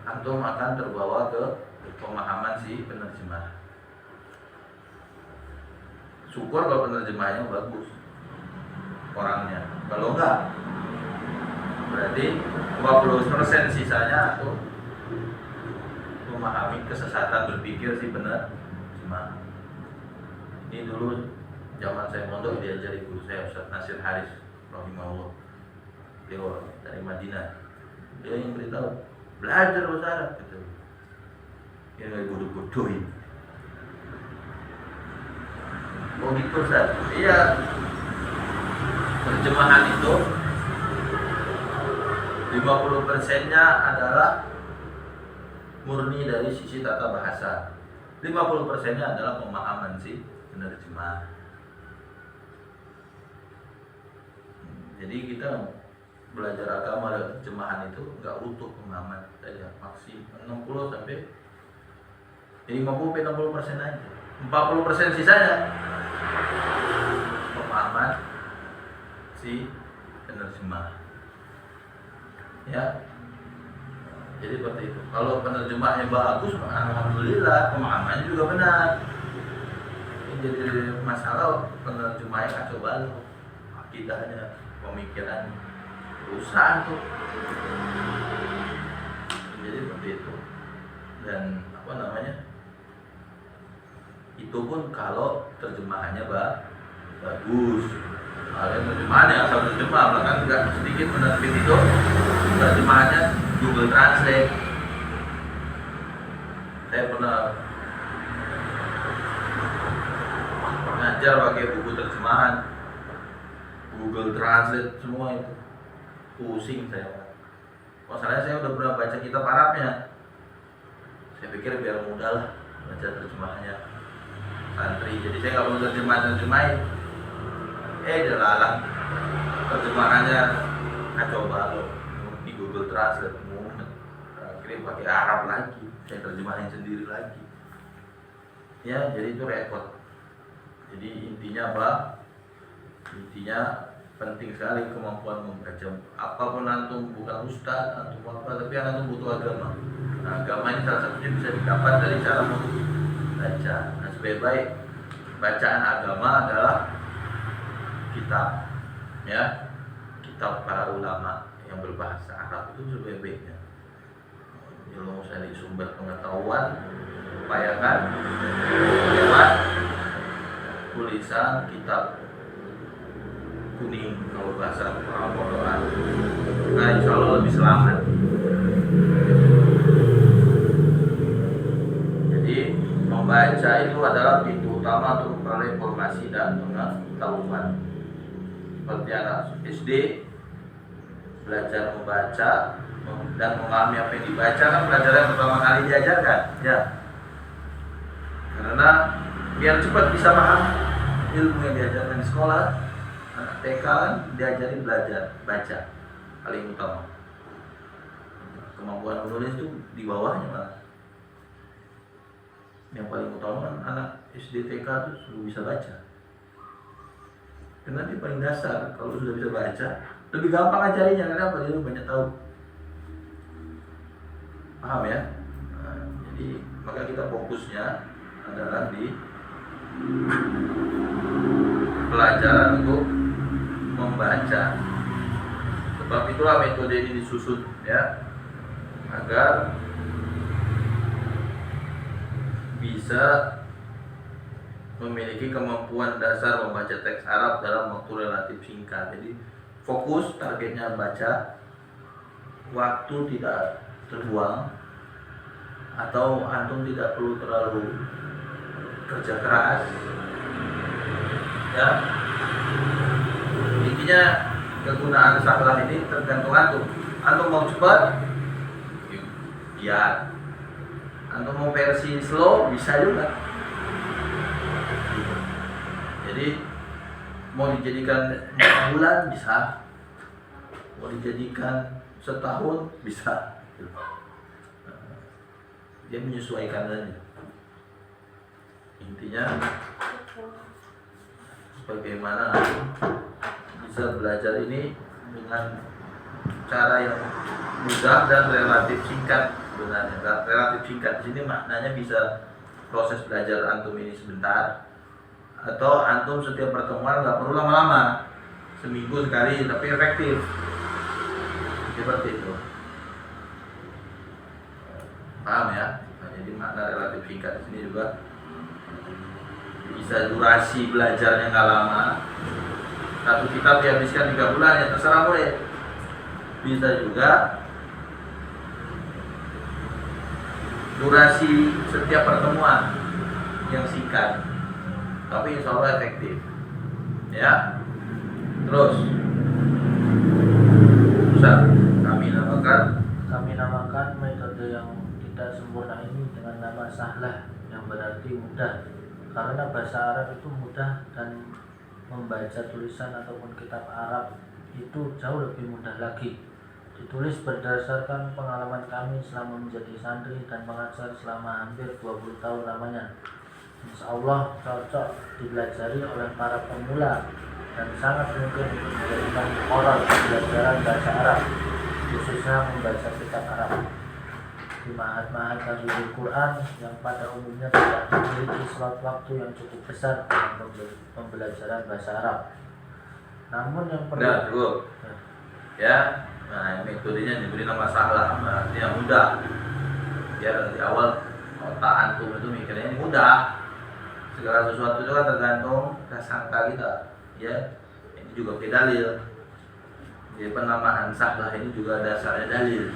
antum akan terbawa ke pemahaman si penerjemah. Syukur kalau penerjemahnya bagus orangnya. Kalau enggak, berarti 20% sisanya itu memahami kesesatan berpikir si penerjemah. Ini dulu zaman saya mondok diajari guru saya Ustaz Nasir Haris rahimahullah. Beliau dari Madinah. Dia yang beritahu, belajar bahasa Arab gitu. Dia nggak bodoh-bodohin. Oh gitu Ustaz. Iya. Terjemahan itu 50%-nya adalah murni dari sisi tata bahasa. 50%-nya adalah pemahaman si penerjemah. Jadi kita belajar agama lewat terjemahan itu nggak utuh pemahaman saja, maksimal 60 sampai 50-60% aja. 40% sisanya pemahaman si penerjemah. Ya. Jadi seperti itu. Kalau penerjemahnya bagus, alhamdulillah, pemahamannya juga benar. Ini jadi masalah penerjemahnya kacau balau, akidahnya, pemikirannya, perusahaan tuh. Jadi seperti itu. Dan apa namanya? Itu pun kalau terjemahannya bagus. Kalau terjemahannya asal terjemah, bahkan nggak sedikit penerbit itu terjemahannya Google Translate. Saya pernah ngajar pakai buku terjemahan Google Translate semua itu, pusing saya. Masalahnya saya udah pernah baca kitab Arabnya. Saya pikir biar mudah lah baca terjemahannya santri. Jadi saya nggak perlu terjemahin. Delalah terjemahannya kacau balau di Google Translate. Akhirnya pakai Arab lagi, saya terjemahin sendiri lagi. Ya, jadi itu repot. Jadi intinya apa? Intinya penting sekali kemampuan membaca. Apapun antum, bukan ustaz, antum apa, tapi antum butuh agama. Nah, agama ini salah satunya bisa didapat dari cara membaca. Nah, sebaik-baik bacaan agama adalah kitab, ya, kitab para ulama yang berbahasa Arab itu sebaik-baiknya. Ilmu dari sumber pengetahuan, upayakan lewat tulisan kitab kuning kalau bahasa orang bodohan. Nah, insya Allah lebih selamat. Jadi membaca itu adalah pintu utama untuk memperoleh informasi dan pengetahuan. Seperti anak SD belajar membaca dan memahami apa yang dibaca kan pelajaran pertama kali diajarkan, ya. Karena biar cepat bisa paham ilmu yang diajarkan di sekolah, anak TK kan diajarin belajar baca paling utama. Kemampuan menulis itu di bawahnya malah. Yang paling utama kan anak SD TK itu sudah bisa baca. Karena dia paling dasar, kalau sudah bisa baca lebih gampang ajarinya, karena apa? Dia banyak tahu. Paham ya? Nah, jadi maka kita fokusnya adalah di pelajaran untuk membaca. Sebab itulah metode ini disusun, ya, agar bisa memiliki kemampuan dasar membaca teks Arab dalam waktu relatif singkat. Jadi fokus, targetnya baca, waktu tidak terbuang, atau antum tidak perlu terlalu kerja keras, ya. Intinya kegunaan saklar ini tergantung antum. Antum mau cepat, ya. Antum mau versi slow, bisa juga. Jadi mau dijadikan 4 bulan bisa, mau dijadikan setahun bisa. Dia menyesuaikan saja. Intinya bagaimana bisa belajar ini dengan cara yang mudah dan relatif singkat. Sebenarnya relatif singkat di sini maknanya bisa proses belajar antum ini sebentar, atau antum setiap pertemuan nggak perlu lama-lama, seminggu sekali tapi efektif, seperti itu. Paham ya? Nah, jadi makna relatif singkat di sini juga bisa durasi belajarnya nggak lama. Satu kitab dihabiskan 3 bulan, ya terserah boleh. Bisa juga durasi setiap pertemuan yang singkat, tapi insya Allah efektif, ya. Terus Ustaz, kami namakan metode yang kita sempurna ini dengan nama sahlah, yang berarti mudah. Karena bahasa Arab itu mudah, dan membaca tulisan ataupun kitab Arab itu jauh lebih mudah lagi. Ditulis berdasarkan pengalaman kami selama menjadi santri dan mengajar selama hampir 20 tahun lamanya. Insya Allah cocok dipelajari oleh para pemula dan sangat mungkin menjadikan orang pembelajaran bahasa Arab, khususnya membaca kitab Arab. Di ma'had-ma'had tahfidzul Quran yang pada umumnya tidak memiliki slot waktu yang cukup besar dalam pembelajaran bahasa Arab. Namun yang perlu ya, nah metodenya diberi nama sahlah, artinya mudah. Ya dari awal otak antum itu mikirnya ini mudah. Segala sesuatu itu kan tergantung prasangka kita, ya. Ini juga pakai dalil. Jadi penamaan sahlah ini juga dasarnya dalil.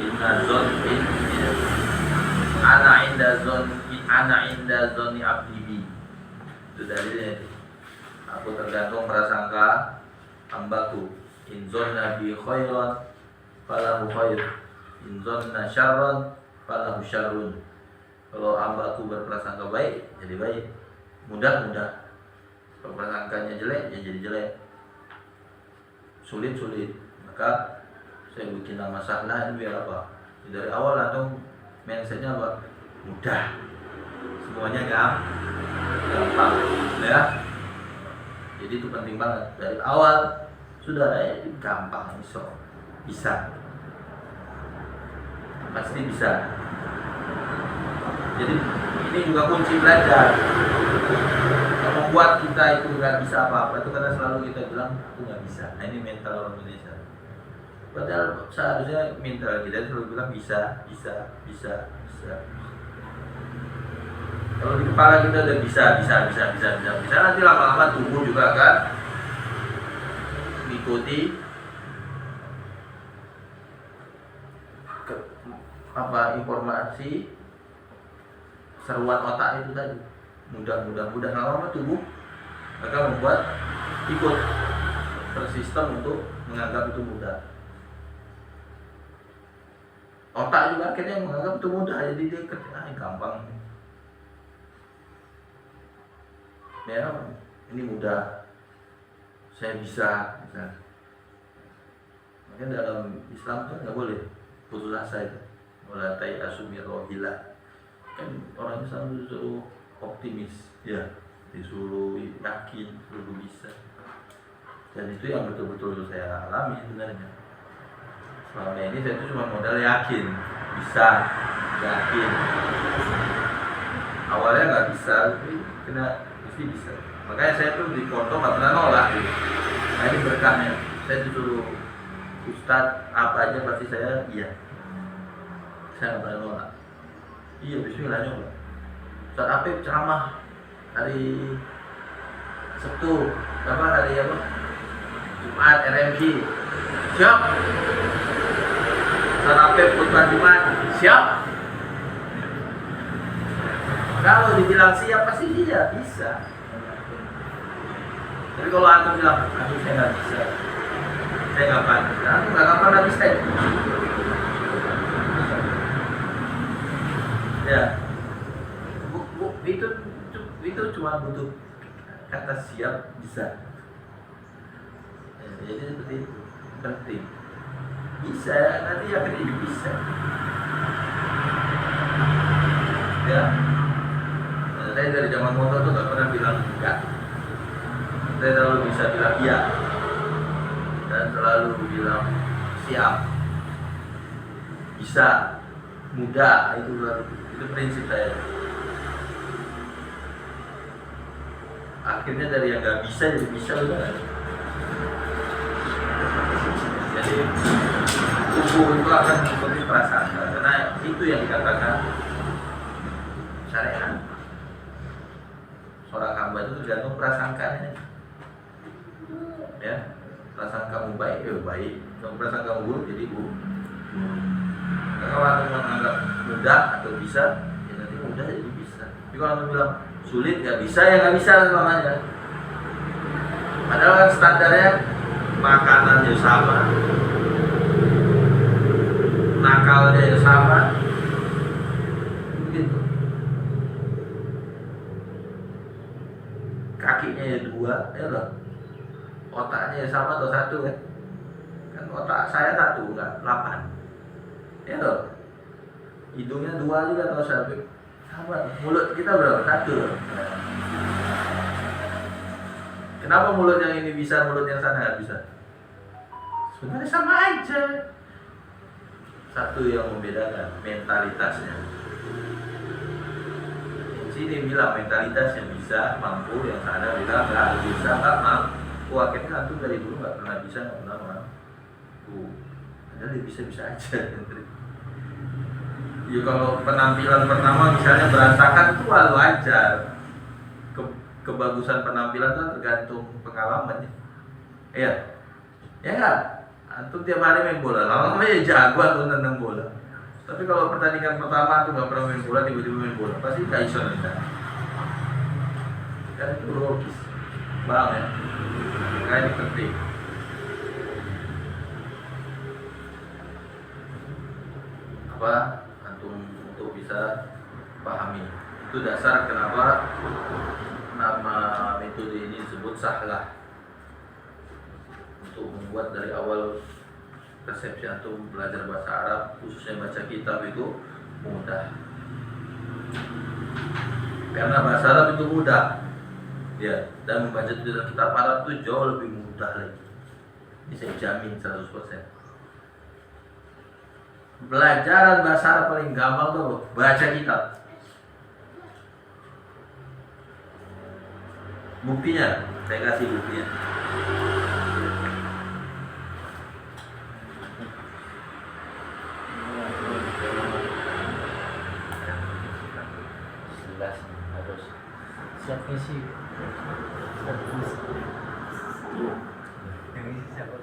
Inna zon ana inda zoni abdi bi. Itu dalilnya itu. Aku tergantung prasangka hambaku. In zonna bi khairan falahu khair, in zonna syarran falahu syarrun. Kalau hambaku berprasangka baik, jadi baik. Mudah. Kalau prasangkanya jelek, ya jadi jelek. Sulit. Maka saya bikin nama sahlah ini biar apa? Dari awal langsung mindsetnya apa? Mudah. Semuanya gampang, ya. Jadi itu penting banget dari awal sudah gampang, bisa, pasti bisa. Jadi ini juga kunci belajar. Yang membuat kita itu nggak bisa apa-apa itu karena selalu kita bilang aku nggak bisa. Nah ini mental orang Indonesia. Padahal seharusnya mental kita selalu bilang bisa. Kalau di kepala kita udah bisa, nanti lama-lama tubuh juga akan mengikuti informasi seruan otak itu tadi. Mudah lama-lama tubuh akan membuat ikut tersistem untuk menganggap itu mudah. Otak juga akhirnya menganggap itu mudah, jadi dia gampang. Ya, ini mudah, saya bisa. Makanya dalam Islam kan nggak boleh putus asa itu. Wala tayasu min rohillah. Kan orang Islam disuruh optimis, ya, disuruh yakin, disuruh bisa. Dan itu yang betul-betul saya alami sebenarnya. Selama ini saya itu cuma modal yakin, bisa, yakin. Awalnya nggak bisa, tapi bisa. Makanya saya tuh di foto nggak pernah nolak gitu. Nah ini berkahnya. Saya disuruh Ustadz apa aja pasti saya iya. Saya nggak pernah nolak. Iya, bismillah nyoba. Ustadz Apip ceramah hari Sabtu, hari Jumat RMG. Siap. Ustadz Apip khutbah Jumat. Siap. Kalau dibilang siap pasti dia bisa. Tapi kalau antum bilang, aduh saya nggak bisa, saya nggak pandai, antum nggak bisa itu. Ya, itu cuma butuh kata siap bisa. Ya, jadi seperti itu penting. Bisa, nanti akan jadi bisa. Ya. Saya dari zaman motor tuh gak pernah bilang enggak. Saya selalu bisa bilang iya. Dan selalu bilang siap. Bisa. Mudah. Itu prinsip saya. Akhirnya dari yang gak bisa jadi bisa udah. Jadi tubuh itu akan mengikuti perasaan. Karena itu yang dikatakan syariat. Seorang hamba itu tergantung prasangkanya. Ya, prasangkamu baik, ya baik. Kalau prasangkamu buruk, jadi buruk. Kalau anda menganggap mudah atau bisa, ya nanti mudah jadi bisa. Tapi kalau anda bilang sulit, ya bisa, ya nggak bisa selamanya. Padahal kan standarnya makanannya sama, nakalnya sama, begitu. Kakinya ya dua, ya loh. otaknya sama atau satu kan? Kan otak saya satu, enggak 8. Ya loh. Hidungnya 2 juga atau satu. Sama. Mulut kita berapa? 1. Kenapa mulut yang ini bisa, mulut yang sana nggak bisa? Sebenarnya sama aja. Satu yang membedakan mentalitasnya. Yang sini bilang mentalitasnya bisa, mampu, yang sana bilang nggak bisa, nggak mampu. Akhirnya antum dari dulu nggak pernah bisa, nggak pernah mampu. Padahal dia bisa-bisa aja. Ya kalau penampilan pertama misalnya berantakan itu wajar. Kebagusan penampilan kan tergantung pengalamannya. Iya. Ya kan? Antum tiap hari main bola, lama-lama ya jago atau nendang bola. Tapi kalau pertandingan pertama tuh nggak pernah main bola, tiba-tiba main bola, pasti kaisan kita. Kan itu logis, bang ya. Makanya ini penting. Apa antum untuk bisa pahami? Itu dasar kenapa nama metode ini disebut sahlah. Untuk membuat dari awal persepsi antum belajar bahasa Arab, khususnya baca kitab itu mudah. Karena bahasa Arab itu mudah, ya, dan membaca tulisan kitab Arab itu jauh lebih mudah lagi. Ini saya jamin 100%. Pelajaran bahasa Arab paling gampang tuh baca kitab. Buktinya, saya kasih buktinya. Harus Siapa sih? ini siapa?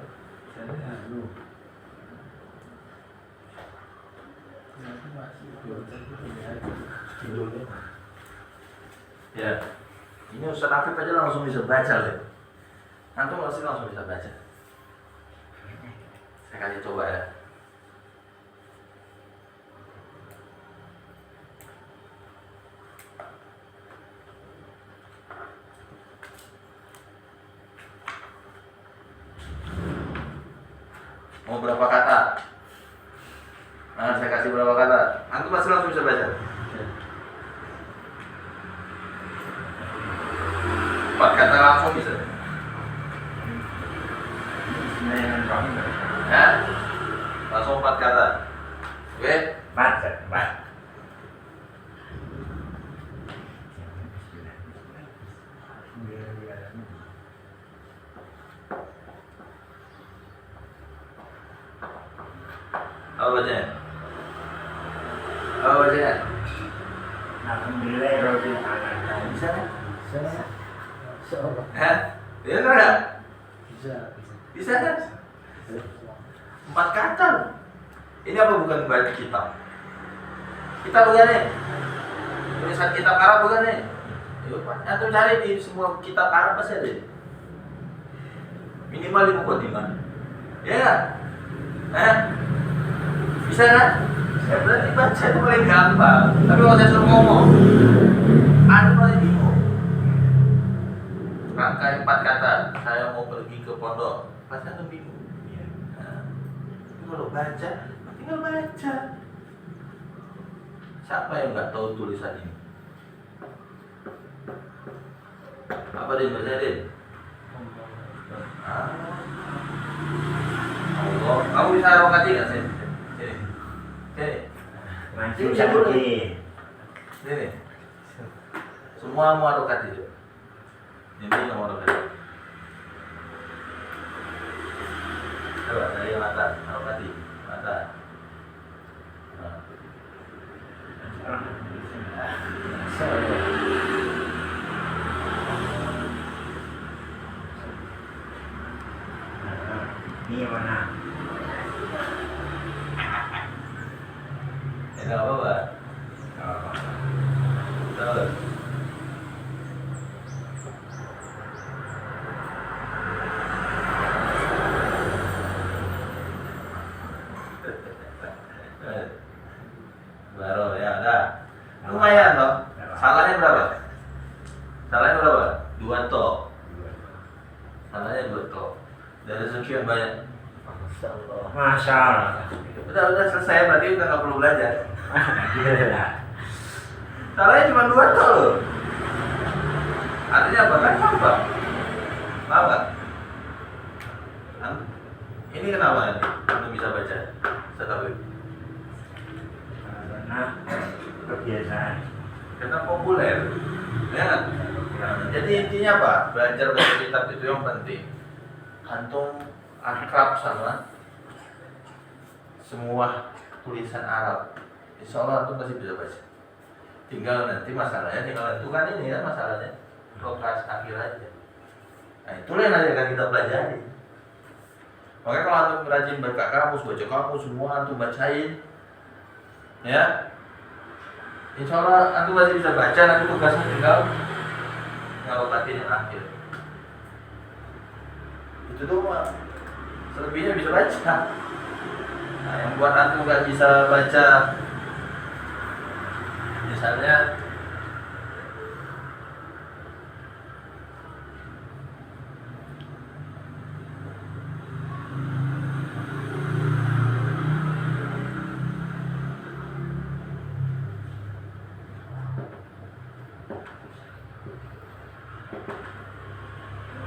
Ya, ini Ustaz Afif aja langsung bisa baca deh. Antum langsung bisa baca. Saya kasih coba ya. Mau berapa kata? Nah, saya kasih berapa kata? Antum pasti langsung bisa baca. 4 kata langsung bisa. Ya? Langsung 4 kata. Oke? Baca. Apa bacanya? Apa bacanya? Alhamdulillah Rabbil Alamin. Bisa kan? Insyaallah. Hah? Ya enggak? Bisa. Bisa kan? 4 kata. Ini apa bukan baca kitab? Kita bukan nih. Tulisan kitab Arab bukan nih. Yuk, antum cari di semua kitab Arab pasti ada. Minimal di mukadimah. Ya enggak? Bisa kan? Ya berarti baca itu paling gampang. Tapi kalau saya suruh ngomong, antum pasti bingung. Rangkai 4 kata, saya mau pergi ke pondok, pasti antum bingung. Nah, kalau baca, tinggal baca. Siapa yang nggak tahu tulisan ini? Apa dia bacanya Din? Allah. Kamu bisa rokati nggak sih? Sini. Langsung Sini dulu. sakit. Sini. Semua mau rokati juga. Ini nomor rokati. Coba dari mata, rokati, mata. Nah. Ini mana? Ini apa? Tahu. Baru ya ada. Lumayan loh. Salahnya berapa? 2 to. Salahnya menit betul. Dari sekian banyak. Masya Allah. Masya Allah. Udah selesai, berarti udah nggak perlu belajar. Gila. Salahnya cuma 2 tol loh. Artinya apa kan? Gampang. Paham nggak? Ini kenapa nih? Anda bisa baca? Setahu. Karena kebiasaan. Karena populer. Ya kan? Jadi intinya apa? Belajar baca kitab itu yang penting. Antum akrab sama semua tulisan Arab. Insya Allah antum pasti bisa baca. Tinggal nanti masalahnya, tinggal tentukan ini kan masalahnya. Progres akhir aja. Nah itulah yang nanti akan kita pelajari. Makanya kalau antum rajin baca kamus semua antum bacain, ya, insya Allah antum masih bisa baca. Nanti tugasnya tinggal ngobatin yang akhir. Itu doang. Selebihnya bisa baca. Nah, yang buat antum nggak bisa baca, misalnya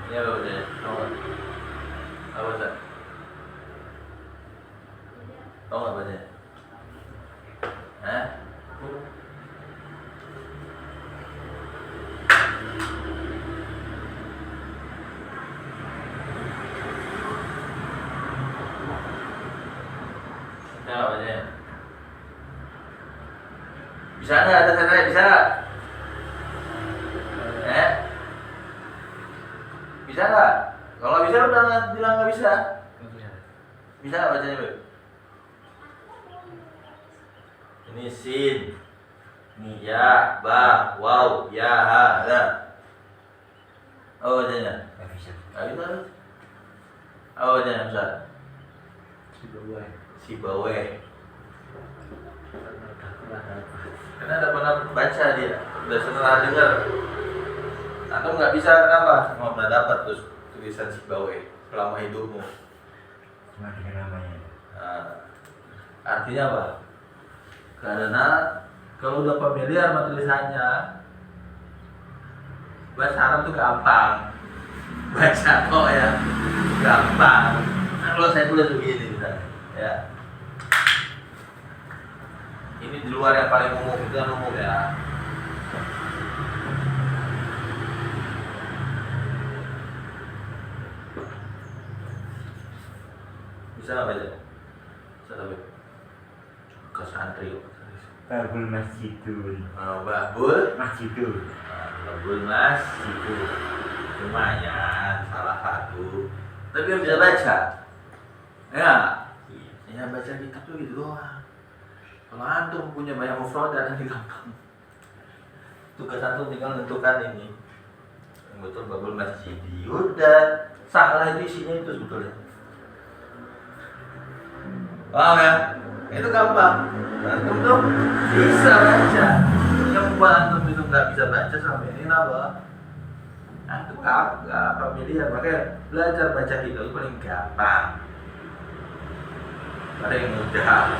ini apa bacanya? Apa bacanya? Tahu nggak bacanya? Tahu bacanya? Bisa nggak? Ada sana bisa nggak? Bisa nggak? Kalau nggak bisa udah bilang nggak bisa. Bisa nggak bacanya, Beb? Ini sin, ini ya, ba, waw, ya, ha, da. Oh bacanya? Nggak bisa. Nggak bisa. Oh bacanya bisa. Sibawe. Karena ada pernah baca dia, udah setelah dengar. Atau nggak bisa kenapa? Nggak pernah dapat terus tulisan Sibawe selama hidupmu. Cuma dengan namanya. Nah, artinya apa? Karena kalau udah familiar sama tulisannya, bahasa Arab tuh gampang. Baca kok ya, gampang. Nah, kalau saya tulis begini misalnya, ya. Ini di luar yang paling umum, itu kan umum ya. Bisa nggak baca? Bisa tapi ke santri. Babul masjidul. Babul Masjidul. Babul masjidul. Lumayan, salah satu. Tapi yang bisa baca, ya, ya baca kitab tuh gitu doang. Kalau antum punya banyak mufradat nanti gampang. Tugas antum tinggal menentukan ini. Yang betul babul masjid. Udah, salah itu isinya itu sebetulnya. Paham ya? Itu gampang. Antum tuh bisa baca. Yang membuat antum itu nggak bisa baca selama ini apa? Antum nggak familiar. Makanya belajar baca kitab itu paling gampang, paling mudah.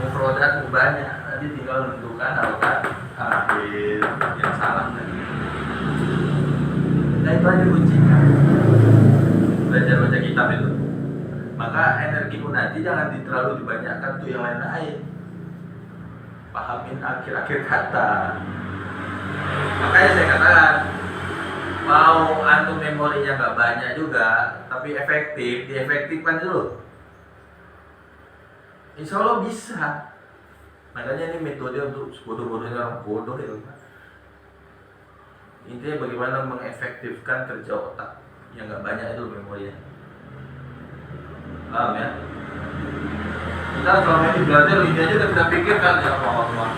Mufradat banyak, nanti tinggal menentukan harokat akhir yang salah tadi. Nah itu aja kuncinya. Belajar baca kitab itu. Maka energimu nanti jangan terlalu dibanyakkan tuh yang lain-lain. Pahamin akhir-akhir kata. Makanya saya katakan, mau antum memorinya nggak banyak juga, tapi efektif, diefektifkan dulu. Insya Allah bisa. Makanya ini metode untuk bodoh-bodohnya orang bodoh itu. Intinya bagaimana mengefektifkan kerja otak yang nggak banyak itu memorinya. Paham ya? Kita selama ini belajar ini aja udah kita pikirkan ya Allah.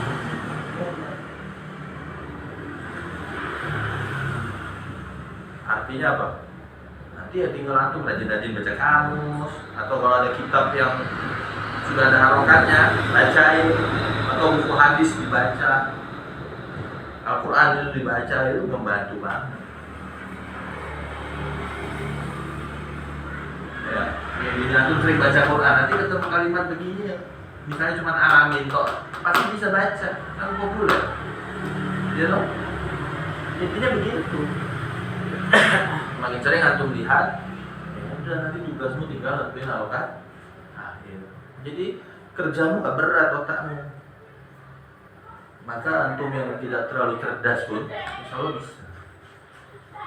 Artinya apa? Nanti ya tinggal antum rajin-rajin baca kamus, atau kalau ada kitab yang sudah ada harokatnya, bacain, atau buku hadis dibaca, Al-Quran itu dibaca, itu membantu banget. begini, antum sering baca Quran, nanti ketemu kalimat begini ya, misalnya cuma amin kok, pasti bisa baca, kan populer. Ya dong? Intinya begitu. Makin sering antum lihat, ya udah nanti tugasmu tinggal lakuin harokat akhir. Jadi kerjamu gak berat otakmu. Maka antum yang tidak terlalu cerdas pun, insya Allah bisa.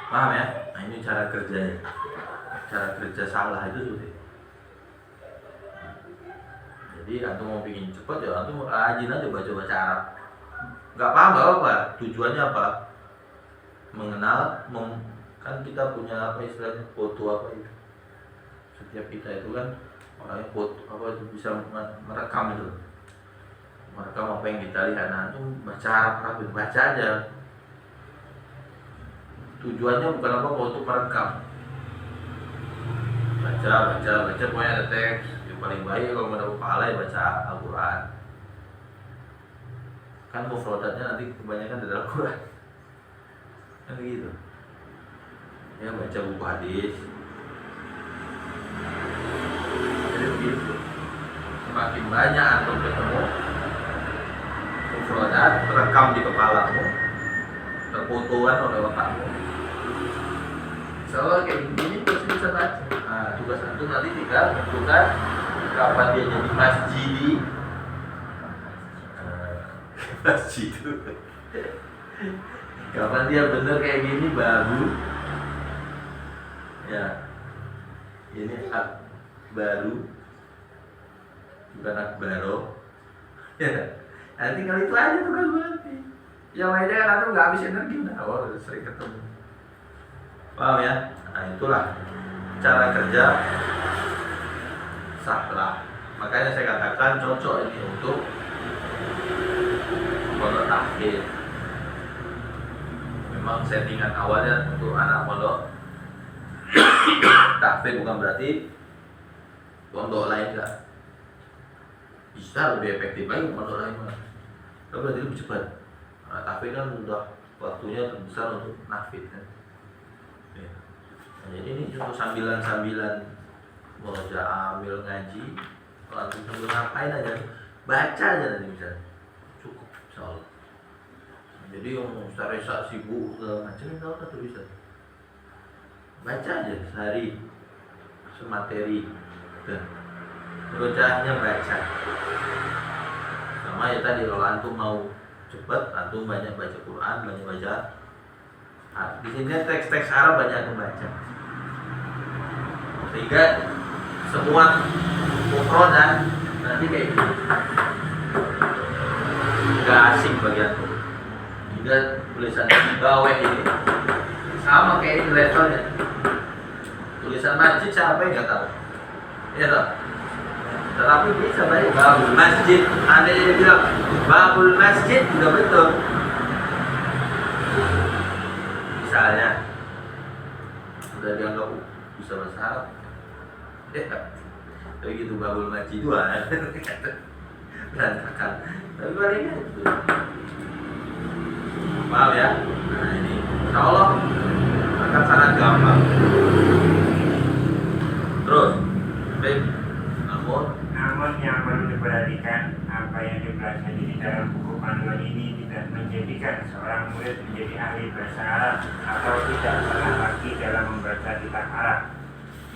Paham ya? Nah ini cara kerjanya. Cara kerja salah itu sudah. Jadi antum mau bikin cepat ya antum rajin aja baca Arab. Gak paham gak apa-apa. Tujuannya apa? Mengenal, kan kita punya apa istilahnya foto apa itu. Setiap kita itu kan orangnya foto apa itu bisa merekam itu. Merekam apa yang kita lihat. Nah antum baca Arab, baca aja. Tujuannya bukan apa untuk merekam. Baca, pokoknya ada teks. Yang paling baik kalau mau dapat pahala ya baca Al-Quran. Kan mufradatnya nanti kebanyakan dari Al-Quran. Kan begitu. Ya baca buku hadis. Jadi begitu. Semakin banyak antum ketemu mufradat terekam di kepalamu, terfotoan oleh otakmu. Soalnya kayak gini pasti bisa baca. Nah, tugas antum nanti tinggal tentukan kapan dia jadi masjidi. Masjid itu. Kapan dia bener kayak gini baru. Ya. Ini baru. Bukan akbaro. Ya. Nanti kali itu aja tugas berarti. Yang lainnya kan antum nggak habis energi udah. Oh, sering ketemu. Paham ya? Nah itulah cara kerja sahlah. Makanya saya katakan cocok ini untuk pondok tahfidz. Memang settingan awalnya untuk anak pondok tahfidz, bukan berarti pondok lain enggak. Bisa lebih efektif lagi pondok lain mah. Tapi berarti lebih cepat. Nah, tahfidz kan udah waktunya terbesar untuk nafid kan. Nah, jadi ini cuma sambilan-sambilan belajar ambil ngaji, kalau antum sambil ngapain aja, baca aja nanti misalnya, cukup insyaallah. Jadi yang resa sibuk segala macam itu tuh bisa baca aja sehari semateri, dan bacanya baca. Sama ya tadi kalau antum mau cepat, antum banyak baca Quran, banyak baca. Di sini teks-teks Arab banyak membaca, sehingga semua mufradat nanti kayak gitu, nggak asing bagi antum. Hingga tulisan di bawah ini sama kayak ini levelnya. Tulisan masjid siapa yang nggak tahu? Ya tahu. Tetapi bisa baik babul masjid. Ada yang bilang babul masjid juga betul. Misalnya udah dianggap bisa bahasa Arab ya, kayak gitu babul masjid dua berantakan, tapi baliknya itu paham ya. Nah ini insya Allah akan sangat gampang. Terus baik, namun yang perlu diperhatikan, apa yang dipelajari di dalam buku panduan ini tidak menjadikan seorang murid menjadi ahli bahasa Arab atau tidak salah lagi dalam membaca kitab Arab,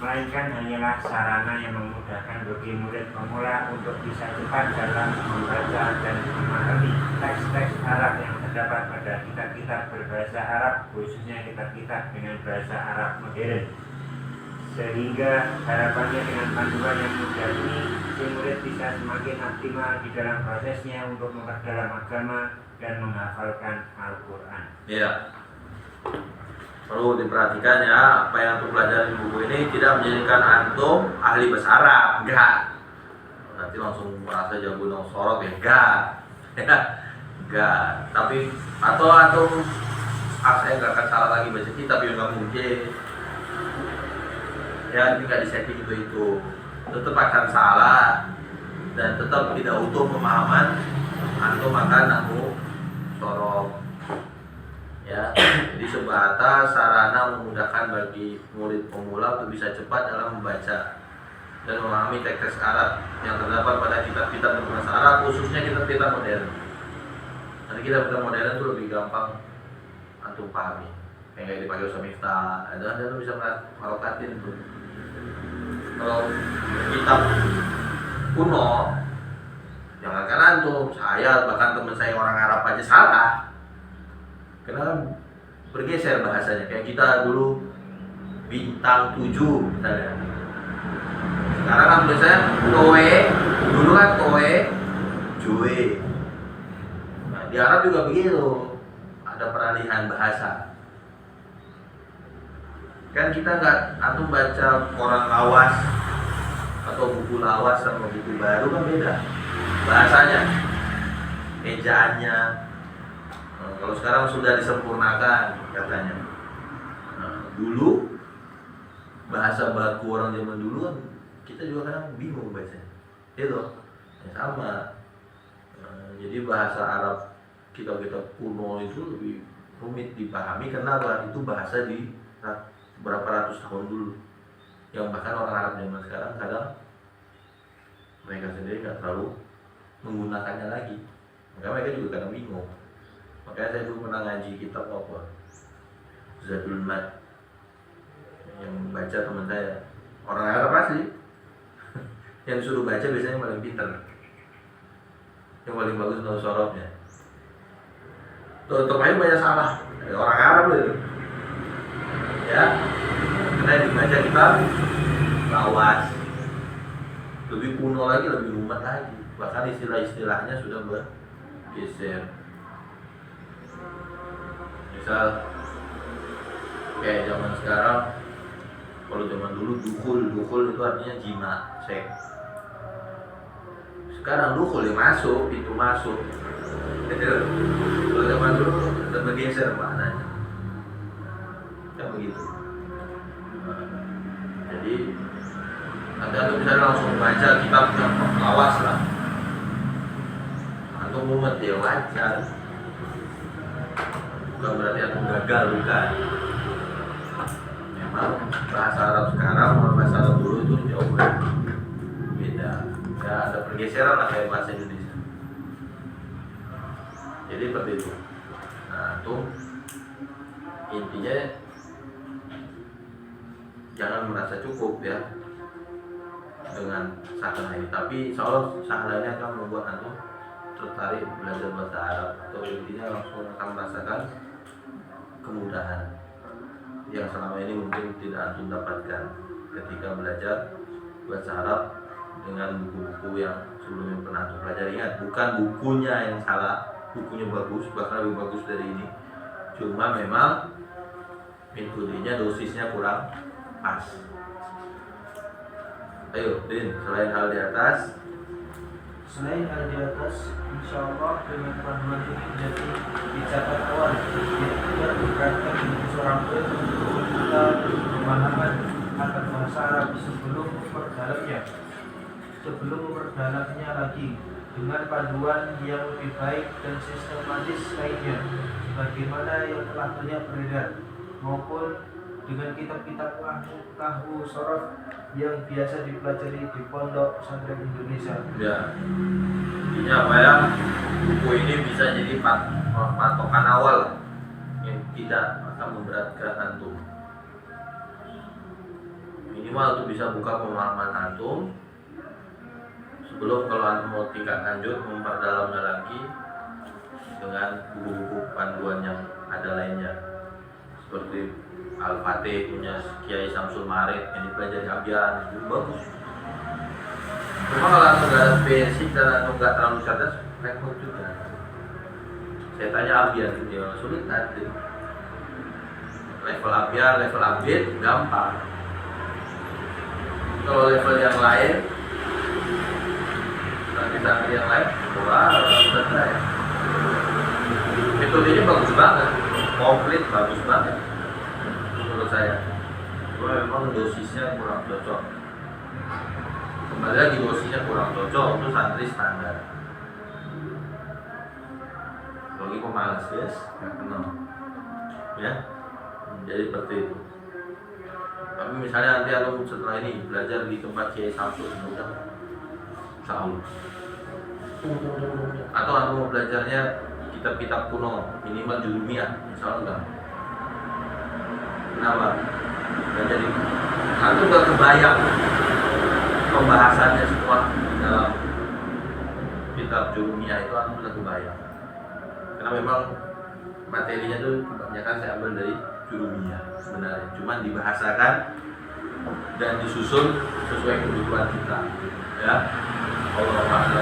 melainkan hanyalah sarana yang memudahkan bagi murid pemula untuk bisa cepat dalam membaca dan memahami teks-teks Arab yang terdapat pada kitab-kitab berbahasa Arab, khususnya kitab-kitab dengan bahasa Arab modern. Sehingga harapannya dengan panduan yang mudah ini, si murid bisa semakin optimal di dalam prosesnya untuk memperdalam agama dan menghafalkan Al-Quran. Iya. Perlu diperhatikan ya, apa yang antum pelajari di buku ini tidak menjadikan antum ahli bahasa Arab, enggak. Nanti langsung merasa jago nang sorot ya, enggak. Enggak. Tapi atau antum saya enggak akan salah lagi baca kitab yang enggak mungkin. Ya, tidak disetting itu tetap akan salah dan tetap tidak utuh pemahaman antum akan namu sorok ya. Jadi sebatas sarana memudahkan bagi murid pemula untuk bisa cepat dalam membaca dan memahami teks-teks Arab yang terdapat pada kitab-kitab berbahasa Arab, khususnya kitab-kitab modern. Nanti kitab-kitab modern itu lebih gampang antum pahami. Kayak dipakai Ustaz Miftah, ada tuh bisa merokatin tuh. Kalau kitab kuno, jangankan antum, saya bahkan teman saya orang Arab aja salah. Karena bergeser bahasanya. Kayak kita dulu bintang 7 misalnya. Sekarang kan biasanya toe, dulu kan toe, joe. Nah, di Arab juga begitu, ada peralihan bahasa. Kan kita nggak, antum baca koran lawas atau buku lawas sama buku baru kan beda bahasanya, ejaannya. Nah, kalau sekarang sudah disempurnakan katanya. Nah, dulu bahasa baku orang zaman dulu kan kita juga kadang bingung bacanya, itu ya sama. Jadi bahasa Arab kita kuno itu lebih rumit dipahami karena itu bahasa di berapa ratus tahun dulu, yang bahkan orang Arab zaman sekarang kadang mereka sendiri nggak terlalu menggunakannya lagi, maka mereka juga kadang bingung. Makanya saya dulu pernah ngaji kitab apa, Zadul Mad, yang baca teman saya orang Arab asli. Yang suruh baca biasanya yang paling pintar, yang paling bagus tahu sorobnya. Tuh aja banyak salah, orang Arab loh itu. Ya, karena yang dibaca kita lawas, lebih kuno lagi, lebih umat lagi. Bahkan istilah-istilahnya sudah bergeser. Misal kayak zaman sekarang, kalau zaman dulu dukul itu artinya jima, seks. Sekarang dukul ya masuk, pintu masuk. Kalau zaman dulu udah bergeser maknanya. Kan begitu. Jadi Anda bisa langsung baca kitab yang lawas lah. Atau mumet ya wajar. Bukan berarti antum gagal, bukan. Memang bahasa Arab sekarang sama bahasa Arab dulu itu jauh beda. Ya ada pergeseran lah kayak bahasa Indonesia. Jadi seperti itu. Nah, itu intinya jangan merasa cukup ya dengan sahlah ini, tapi insya Allah sahlah ini akan membuat antum tertarik belajar bahasa Arab, atau intinya langsung akan merasakan kemudahan yang selama ini mungkin tidak antum dapatkan ketika belajar bahasa Arab dengan buku-buku yang sebelumnya pernah antum pelajari. Ingat, bukan bukunya yang salah, bukunya bagus, bahkan lebih bagus dari ini, cuma memang metodenya, dosisnya kurang pas. Ayo, Din, selain hal di atas, insya Allah dengan panduan ini menjadi dicatat awal, yang berkaitan dengan seorang murid untuk kita pemahaman akan bahasa Arab sebelum memperdalamnya lagi dengan panduan yang lebih baik dan sistematis lainnya, sebagaimana yang telah banyak beredar, maupun dengan kitab-kitab nahwu sorof yang biasa dipelajari di pondok pesantren Indonesia. ya, intinya apa ya? Buku ini bisa jadi patokan awal yang tidak akan memberatkan antum. Minimal untuk bisa buka pemahaman antum sebelum kalau antum mau tingkat lanjut memperdalamnya lagi dengan buku-buku panduan yang ada lainnya, seperti Al-Fatih punya Kiai Samsul Marid yang dipelajari Abyan, itu bagus. Cuma kalau antum nggak basic dan antum nggak terlalu cerdas, repot juga. Saya tanya Abyan itu dia sulit nanti. Level Abyan, level Abid gampang. Kalau level yang lain, santri yang lain, wah, selesai. Metodenya bagus banget, komplit bagus banget. Menurut saya, cuma memang dosisnya kurang cocok. Kembali lagi, dosisnya kurang cocok untuk santri standar. Bagi pemalas, guys, nggak kenal, ya. Jadi seperti itu. Tapi misalnya nanti antum setelah ini belajar di tempat Kiai Samsul, udah insya Allah. Atau antum mau belajarnya kitab-kitab kuno minimal jurumiyah, insya Allah enggak. Kenapa? Gak jadi. Antum gak kebayang pembahasannya semua dalam kitab jurumiyah itu, antum gak kebayang. Karena memang materinya tuh kebanyakan saya ambil dari jurumiyah sebenarnya, cuman dibahasakan dan disusun sesuai kebutuhan kita, ya. Allah Ta'ala.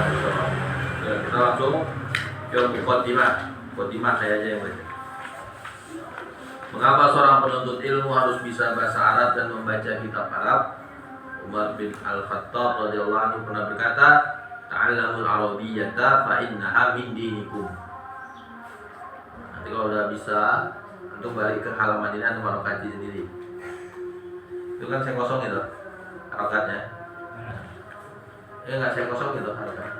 Ya, kita langsung ke muqaddimah saya aja yang baca. Mengapa seorang penuntut ilmu harus bisa bahasa Arab dan membaca kitab Arab? Umar bin Al-Khattab radhiyallahu anhu pernah berkata, "Ta'allamul arabiyyata fa innaha min dinikum." Nanti kalau udah bisa, untuk balik ke halaman ini antum harokati sendiri. Itu kan saya kosong itu harokatnya. Ya nggak saya kosong itu harokatnya.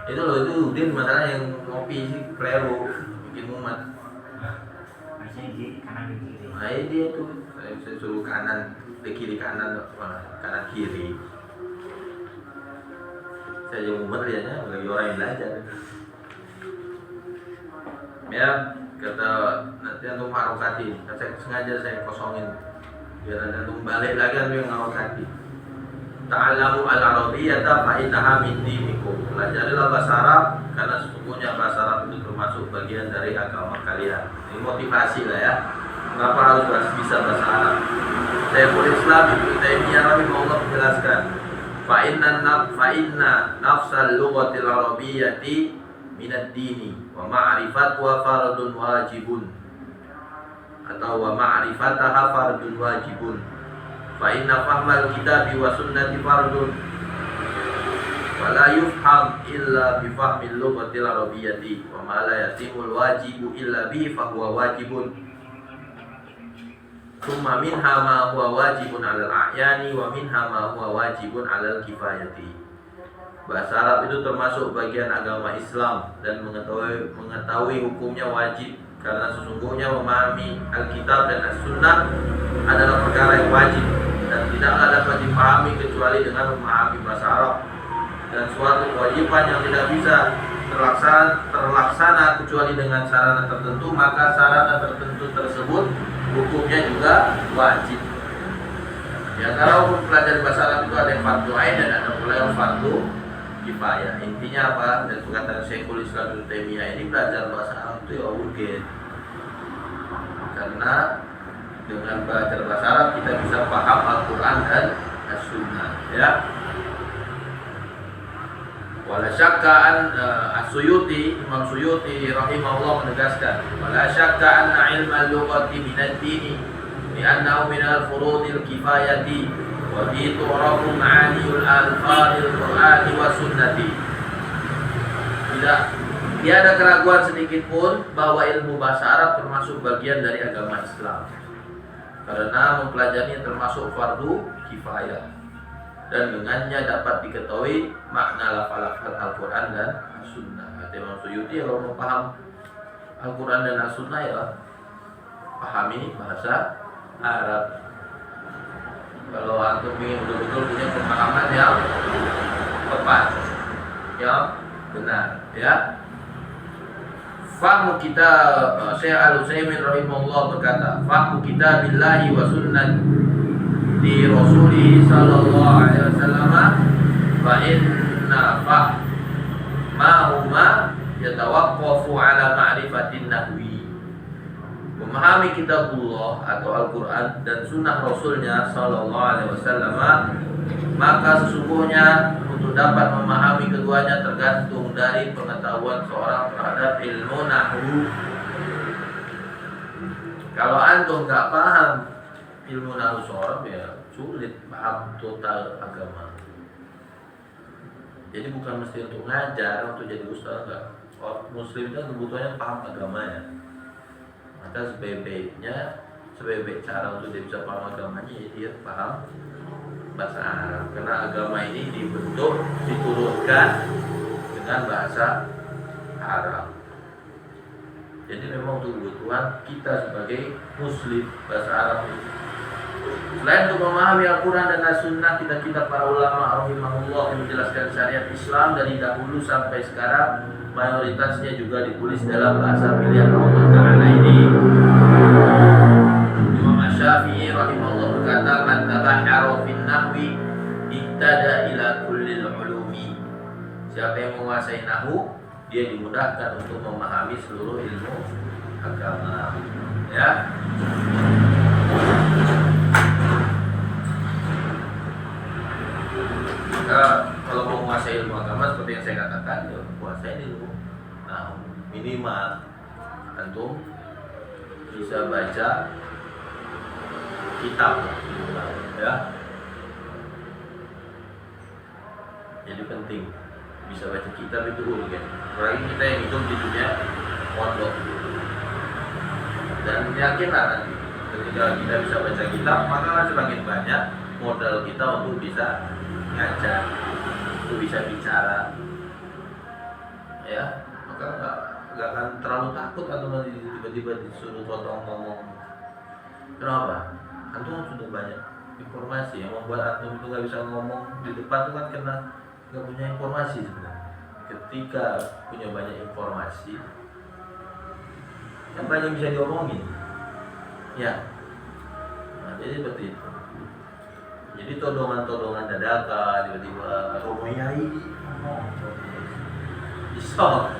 Itu loh, itu Udin masalah yang ngopi sih keliru bikin mumet. Masih di kanan di kiri. Nah dia tuh saya suruh kanan ke kiri kanan kiri. Saya jadi mumet lihatnya bagi orang yang belajar. Ya kata nanti antum harokati. Saya sengaja saya kosongin biar antum balik lagi antum yang harokati. Ta'allamu al-arabiyyata fa innaha min dinikum. Pelajarilah bahasa Arab karena sesungguhnya bahasa Arab itu termasuk bagian dari agama kalian. Ini motivasi lah ya. Kenapa harus bisa bahasa Arab? Syekhul Islam Ibnu Taimiyah rahimahullah menjelaskan, fa inna nafsal lughatil arabiyyati min ad-dini wa ma'rifatuha fardun wajibun. Atau wa ma'rifataha fardun wajibun. Fa inna fahmal kitabi wa sunnati fardun wa la yufham illa bi fahmil lughatil arabiyyati wa ma la yatimul wajibu illa bi fa huwa wajibun. Tsumma minha ma huwa wajibun 'alal a'yani wa minha ma huwa wajibun 'alal kifayati. Bahasa Arab itu termasuk bagian agama Islam dan mengetahui hukumnya wajib, karena sesungguhnya memahami Alkitab dan As-Sunnah adalah perkara yang wajib dan tidaklah dapat dipahami kecuali dengan memahami bahasa Arab. Dan suatu kewajiban yang tidak bisa terlaksana kecuali dengan sarana tertentu, maka sarana tertentu tersebut hukumnya juga wajib. Ya, kalau mempelajari bahasa Arab itu ada yang fardu ain dan ada pula yang fardu kifayah. Intinya apa? Dan perkataan Syekhul Islam Ibnu Taimiyah ini, belajar bahasa Arab itu ya urgen. Karena dengan belajar bahasa Arab kita bisa paham Al-Quran dan As-Sunnah, ya. Wala syakka an As-Suyuti, Imam Suyuti rahimahullah menegaskan, wala syakka anna ilma al-lughati min ad-dini li'annahu min al-furudil kifayati wa bi tu'rafu ma'aniyul alfadil Qur'ani wa sunnati. Tiada keraguan sedikit pun bahwa ilmu bahasa Arab termasuk bagian dari agama Islam, karena mempelajarinya termasuk fardu kifayah dan dengannya dapat diketahui makna lafal-lafal Al-Quran dan As-Sunnah. Kata Imam Suyuti, kalau mau paham Al-Quran dan As-Sunnah ya pahami bahasa Arab. Kalau antum ingin betul-betul punya pemahaman yang tepat, yang benar, ya. Fahmu kita, Syekh Al-Utsaimin rahimahullah berkata, fahmu kitabillahi wa sunnah di Rasulih sallallahu alaihi wasallam fa inna fahmahuma yatawaqqafu ala ma'rifatin nahwi. Memahami kitabullah atau Al-Quran dan sunnah Rasulnya sallallahu alaihi wasallam, maka sesungguhnya untuk dapat memahami keduanya tergantung dari pengetahuan seorang terhadap ilmu nahwu. Kalau antum nggak paham ilmu nahwu seorang, ya sulit paham total agama. Jadi bukan mesti untuk ngajar, untuk jadi ustaz, enggak. Orang muslim itu kebutuhannya paham agamanya. Maka sebaik cara untuk dia bisa paham agamanya, ya dia paham bahasa Arab. Karena agama ini diturunkan dengan bahasa Arab. Jadi memang untuk kebutuhan kita sebagai muslim, bahasa Arab itu Selain untuk memahami Al-Quran dan As-Sunnah, kita para ulama rahimahullah yang menjelaskan syariat Islam dari dahulu sampai sekarang mayoritasnya juga ditulis dalam bahasa pilihan Allah Ta'ala ini. Imam Syafi'i rahimahullah berkata, man tabahhara fin nahwi ihtada ila kullil ulumi. Siapa yang menguasai nahwu, dia dimudahkan untuk memahami seluruh ilmu agama. Ya. Maka kalau mau menguasai ilmu agama seperti yang saya katakan, ya kuasai ilmu. Nah, minimal antum bisa baca kitab, ya. Jadi penting bisa baca kitab itu kan. Apalagi kita yang hidup di dunia pondok. Dan yakinlah nanti ketika kita bisa baca kitab, maka semakin banyak modal kita untuk bisa ngajar, untuk bisa bicara, ya. Maka nggak akan terlalu takut atau tiba-tiba disuruh potong ngomong. Kenapa? Antum sudah banyak informasi yang membuat antum itu nggak bisa ngomong di depan itu kan karena nggak punya informasi sebenarnya. Ketika punya banyak informasi, yang banyak bisa diomongin, ya. Nah, jadi seperti itu. Jadi todongan-todongan dadakan, tiba-tiba Romo Yai ngomong, bisa.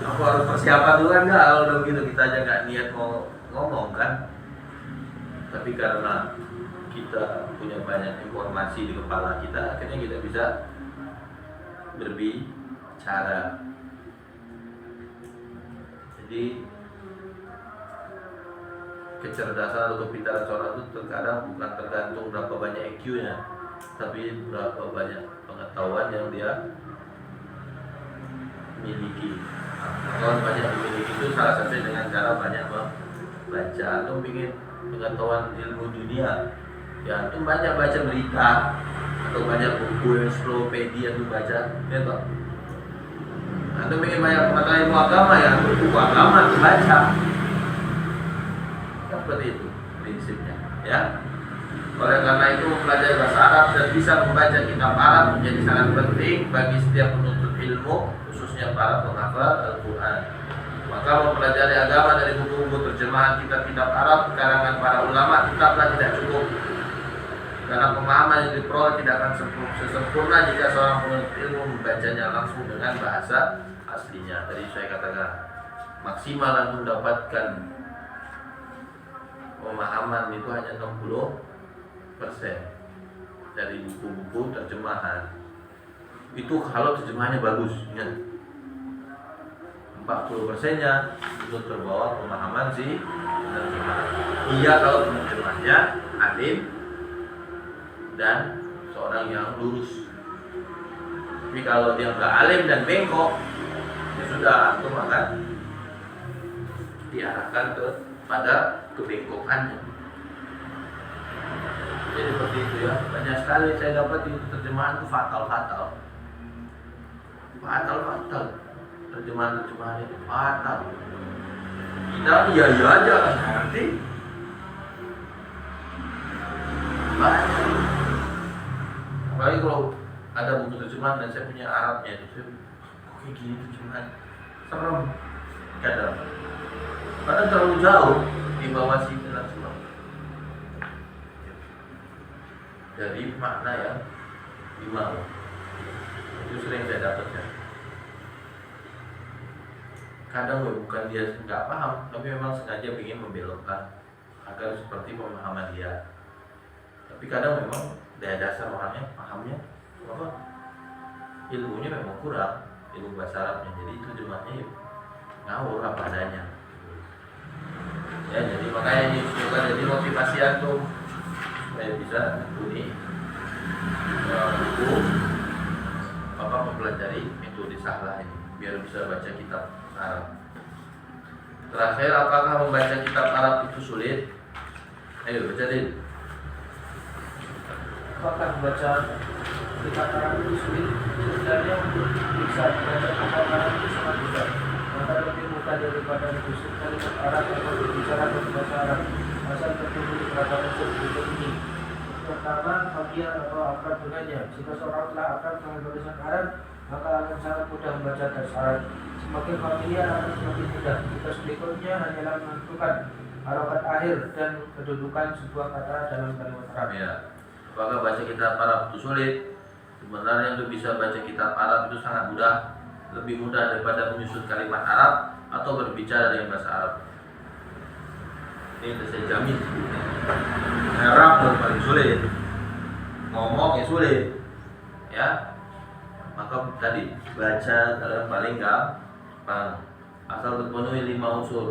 Aku harus persiapan dulu kan nggak? Kalau udah begitu kita aja nggak niat mau ngomong kan. Tapi karena kita punya banyak informasi di kepala kita, akhirnya kita bisa berbicara. Jadi kecerdasan atau kepintaran seorang itu terkadang bukan tergantung berapa banyak IQ-nya, tapi berapa banyak pengetahuan yang dia miliki. Pengetahuan banyak dimiliki itu salah satunya dengan cara banyak membaca. Atau ingin pengetahuan ilmu dunia, ya itu banyak baca berita atau banyak buku ensiklopedia itu baca, ya toh. Atau ingin banyak pengetahuan ilmu agama, ya itu buku agama itu baca. Seperti itu prinsipnya, ya. Oleh karena itu mempelajari bahasa Arab dan bisa membaca kitab Arab menjadi sangat penting bagi setiap penuntut ilmu, khususnya para penghafal Al-Quran. Maka mempelajari agama dari buku-buku terjemahan kitab-kitab Arab karangan para ulama tetaplah tidak cukup, karena pemahaman yang diperoleh tidak akan sempurna jika seorang penuntut ilmu membacanya langsung dengan bahasa aslinya. Tadi saya katakan maksimal yang mendapatkan pemahaman itu hanya 60% dari buku-buku terjemahan. Itu kalau terjemahannya bagus, ingat. 40%-nya itu terbawa pemahaman si terjemahan. Iya kalau penerjemahnya alim dan seorang yang lurus. Tapi kalau dia nggak alim dan bengkok, ya sudah antum akan diarahkan pada kebengkokannya. Jadi seperti itu ya. Banyak sekali saya dapat di terjemahan itu fatal. Terjemahan itu fatal. Kita iya aja kan nanti banyak. Apalagi kalau ada buku terjemahan dan saya punya Arabnya itu, kok kayak gini terjemahan serem kadang. Padahal terlalu jauh di bawah si terjemah dari makna yang dimau. Itu sering saya dapatkan. Kadang bukan dia nggak paham, tapi memang sengaja ingin membelokkan agar seperti pemahaman dia. Tapi kadang memang daya dasar orangnya pahamnya apa, ilmunya memang kurang, ilmu bahasa Arabnya. Jadi itu terjemahnya ngawur apa adanya. Ya, jadi makanya ini juga jadi motivasi antum supaya bisa menekuni buku apa mempelajari metode sahlah ini biar bisa baca kitab Arab. Terakhir, apakah membaca kitab Arab itu sulit? Ayo baca deh. Apakah membaca kitab Arab itu sulit? Sebenarnya untuk bisa membaca kitab Arab itu sangat mudah. Maka lebih mudah daripada khusus kalimat Arab atau berbicara bahasa Arab. asal tertentu diterapkan unsur berikut ini. Pertama, familiar atau akrab dengannya. Jika seorang telah akrab dengan tulisan Arab, maka akan sangat mudah membaca teks Arab. Semakin familiar akan semakin mudah. Tugas berikutnya hanyalah menentukan harokat akhir dan kedudukan sebuah kata dalam kalimat Arab. Ya, apakah baca kitab Arab itu sulit? Sebenarnya untuk bisa baca kitab Arab itu sangat mudah, lebih mudah daripada menyusun kalimat Arab atau berbicara dengan bahasa Arab. Ini saya jamin. Arab yang paling sulit, ngomong yang sulit, ya. Maka tadi baca adalah paling gampang, asal terpenuhi 5 unsur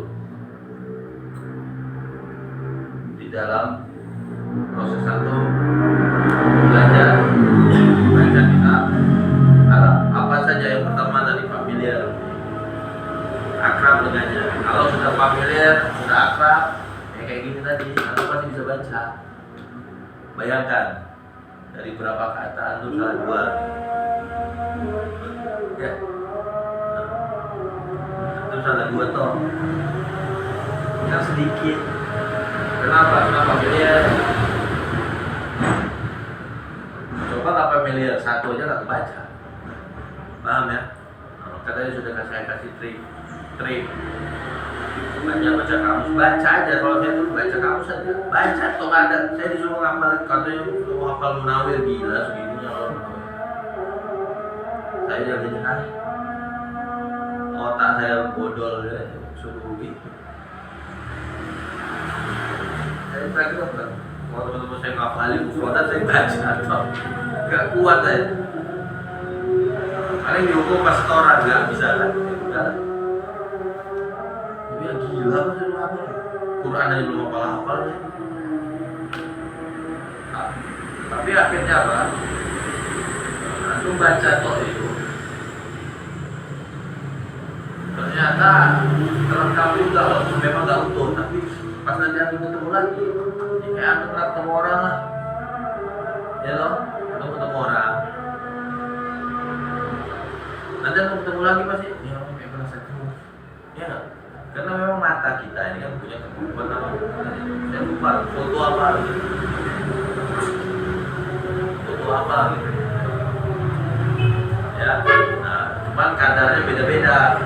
di dalam proses satu belajar baca kitab Arab. Apa saja? Yang pertama tadi familiar, akrab dengannya. Kalau sudah familiar, sudah akrab, ya kayak gini tadi, Anda pasti bisa baca. Bayangkan dari berapa kata Anda salah 2, ya. Itu salah 2 toh, yang sedikit. Kenapa? Kenapa familiar? Coba nggak familiar, satu aja nggak kebaca. Paham ya? Nah, katanya sudah saya kasih trik. Baca kamus, baca aja. Kalau saya tuh baca kamus aja, baca toh ada. Saya disuruh ngapal, katanya suruh hafal Munawir, gila segitunya loh. Saya jadi otak saya bodol ya, suruh gitu. Saya terakhir apa? Kalau teman-teman saya ngapalin mufradat saya baca atau nggak kuat ya. Paling dihukum pas setoran, nggak bisa kan? Udah. Tapi ya gila kan saya ngapal. Quran aja belum hafal ya. Nah, tapi akhirnya apa? Antum baca toh itu. Ternyata terlengkap juga loh, memang nggak utuh, tapi pas nanti antum ketemu lagi, ya kayak antum pernah ketemu orang lah, ya loh, antum ketemu orang, nanti antum ketemu lagi pasti, ini orang kayak pernah saya ketemu, ya nggak? Karena memang mata kita ini kan punya kemampuan apa? Saya lupa foto apa gitu, gitu, ya, nah, cuman kadarnya beda-beda.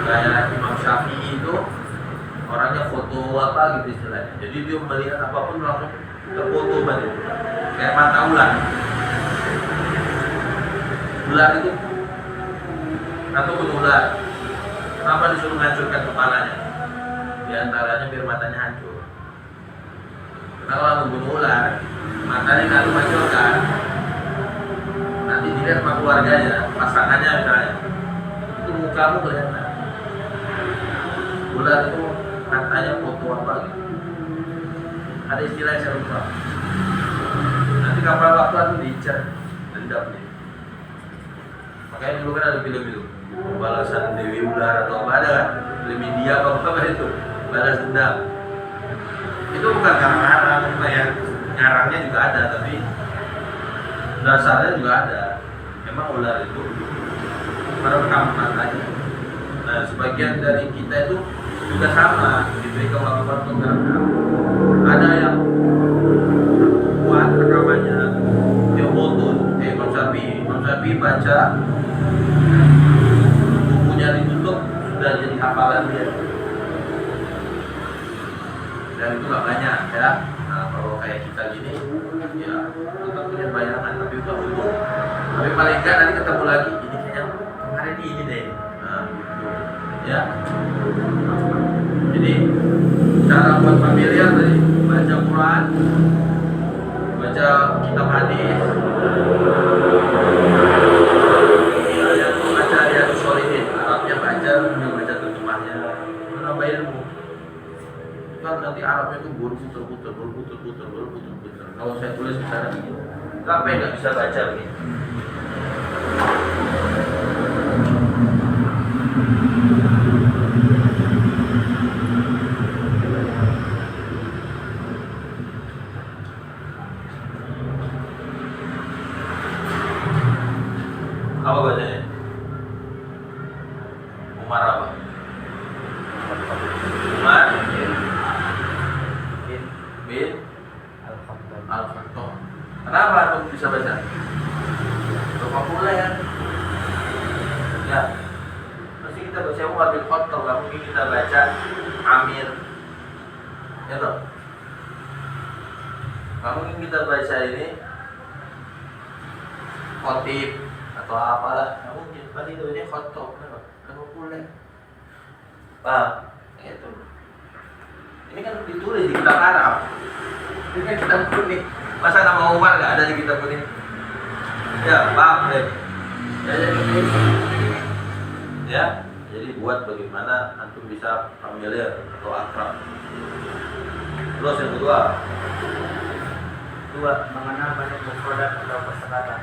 Kayak Imam Syafi'i itu orangnya foto apa gitu istilahnya. Jadi dia melihat apapun langsung terfoto banget. Kayak mata ular. Ular itu atau ular. Kenapa disuruh menghancurkan kepalanya? Di antaranya biar matanya hancur. Karena kalau membunuh ular, matanya kalau hancurkan, nanti dilihat sama keluarganya, pasangannya misalnya, itu mukamu kelihatan. Ular itu katanya foto apa gitu. Ada istilah yang saya lupa. Nanti kapan waktu itu diincar, dendam nih. Makanya dulu kan ada film-film pembalasan Dewi Ular atau apa ada kan? Film India apa itu, balas dendam. Itu bukan karang-karang, kayak ngarangnya juga ada, tapi dasarnya juga ada. Memang ular itu merekam matanya. Nah, sebagian dari kita itu juga sama, diberi kemampuan untuk merekam. Ada yang kuat rekamannya, dia foto, Imam Syafi'i baca, bukunya ditutup, sudah jadi hafalan dia. Dan itu nggak banyak ya. Nah, kalau kayak kita gini, ya kita punya bayangan, tapi udah umum. Tapi paling enggak nanti ketemu lagi, ini kayaknya kemarin ini deh. Nah, ya. Jadi cara buat familiar tadi baca Quran, baca kitab hadis, yang baca Riyadhus Shalihin, Arabnya baca, kemudian baca terjemahnya, menambah ilmu. Kan nanti Arabnya itu berputar-putar. Kalau saya tulis misalnya begini, kenapa nggak bisa baca begini? Apa bacanya? Umar apa? Umar Al-Fatihah. Kenapa antum bisa baca? Populer. Ya. Pasti kita baca Umar bin Khattab, nggak mungkin kita baca Amir. Ya toh? Nggak mungkin kita baca ini Khotib atau apalah. Nggak mungkin. Pasti itu ini Khattab. Kan populer. Paham? Itu. Ini kan ditulis di kitab Arab. Ini kan kitab kuning. Masa nama Umar nggak ada di kitab kuning? Ya, paham deh. Ya, jadi buat bagaimana antum bisa familiar atau akrab. Terus yang kedua, mengenal banyak mufradat atau kosakata.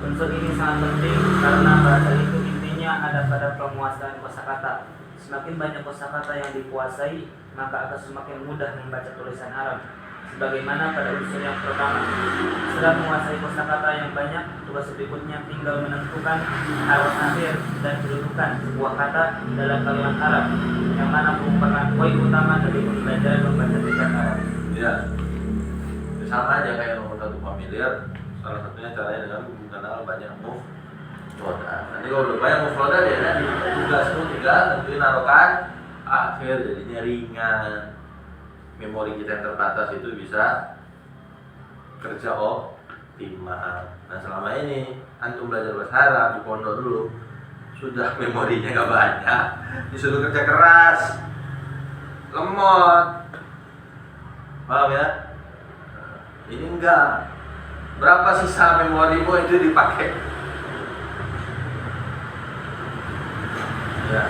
Unsur ini sangat penting karena bahasa itu intinya ada pada penguasaan kosakata. Semakin banyak kosakata yang dikuasai, maka akan semakin mudah membaca tulisan Arab. Sebagaimana pada unsur yang pertama, setelah menguasai kosakata yang banyak, tugas berikutnya tinggal menentukan harus akhir dan kedudukan sebuah kata dalam kalimat Arab, yang mana merupakan poin utama dari pembelajaran membaca tulisan Arab. ya, sama aja kayak nomor satu familiar. Salah satunya caranya dengan mengenal banyak mufradat. Nanti kalau udah banyak mufradat ya nanti tugasmu tinggal tentuin harokat akhir, jadinya ringan. Memori kita yang terbatas itu bisa kerja optimal. Nah selama ini antum belajar bahasa Arab di pondok dulu sudah memorinya nggak banyak, disuruh kerja keras, lemot, paham ya? Ini enggak. Berapa sisa memorimu itu dipakai? Ya,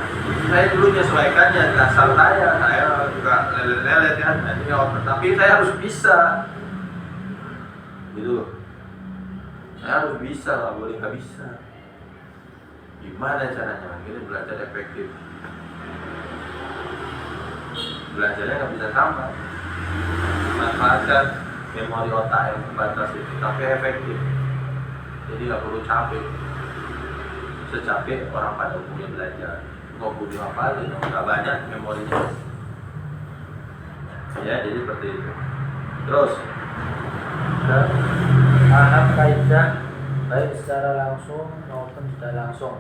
saya dulu menyesuaikannya dasar saya juga lelet-lelet kan, tapi saya harus bisa, gitu. Saya harus bisa, nggak boleh nggak bisa. Gimana caranya? Ini belajar efektif. Belajarnya nggak bisa sama. Manfaatkan memori otak yang terbatas itu, tapi efektif. Jadi nggak perlu capek. Secapek orang pada umumnya belajar. Mau butuh apa aja, nggak banyak memorinya. Ya, jadi seperti itu. Terus, paham kaidah baik secara langsung maupun tidak langsung.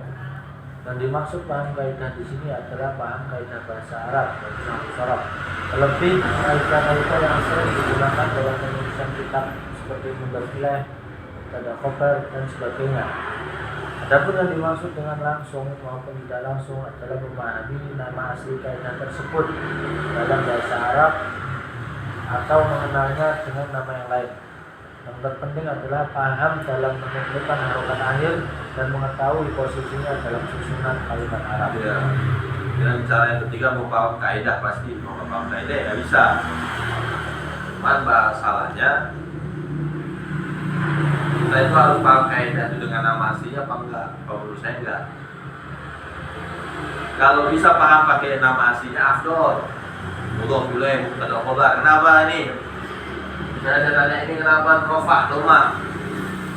Dan dimaksud paham kaidah di sini adalah paham kaidah bahasa Arab, bahasa Arab. Terlebih kaidah-kaidah yang sering digunakan dalam penulisan kitab seperti mubasyilah, tada khobar dan sebagainya. Adapun yang dimaksud dengan langsung maupun tidak langsung adalah memahami nama asli kaidah tersebut dalam bahasa Arab atau mengenalnya dengan nama yang lain. Yang terpenting adalah paham dalam menentukan harokat akhir dan mengetahui posisinya dalam susunan kalimat Arab. ya. Dan cara yang ketiga mau paham kaidah pasti, mau paham kaidah ya nggak bisa. Cuman masalahnya kita itu harus paham kaidah itu dengan nama aslinya apa enggak? Kalau menurut saya enggak. Kalau bisa paham pakai nama aslinya afdol. Mudhof ilaih, mubtada khobar. Kenapa ini? Saya tanya ini kenapa rofa doma?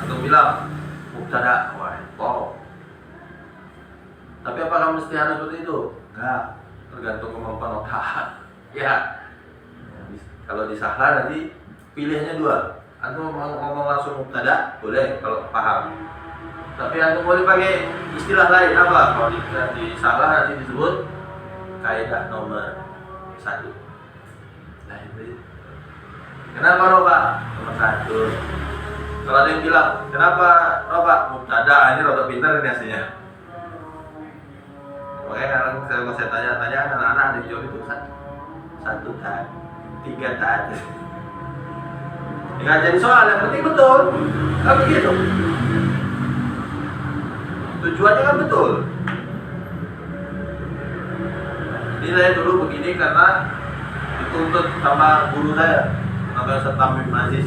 Atau bilang mubtada, wah tolong. Tapi apakah mesti harus seperti itu? Enggak. Tergantung kemampuan otak. Ya. Kalau disahlah nanti pilihnya dua. Antum mau ngomong langsung mubtada boleh kalau paham. Tapi antum boleh pakai istilah lain apa? Kalau disalah nanti disebut kaidah nomor 1. Nah itu. Kenapa roba? Nomor 1. Kalau ada yang bilang kenapa roba mubtada, ini roba pintar ini aslinya. Makanya kalau saya tanya anak-anak ada yang jawab itu 1 tan, 3 tan. Nggak jadi soal, yang penting betul. Kan begitu. Tujuannya kan betul. Ini saya dulu begini karena dituntut sama guru saya, namanya Ustaz Tamim Aziz.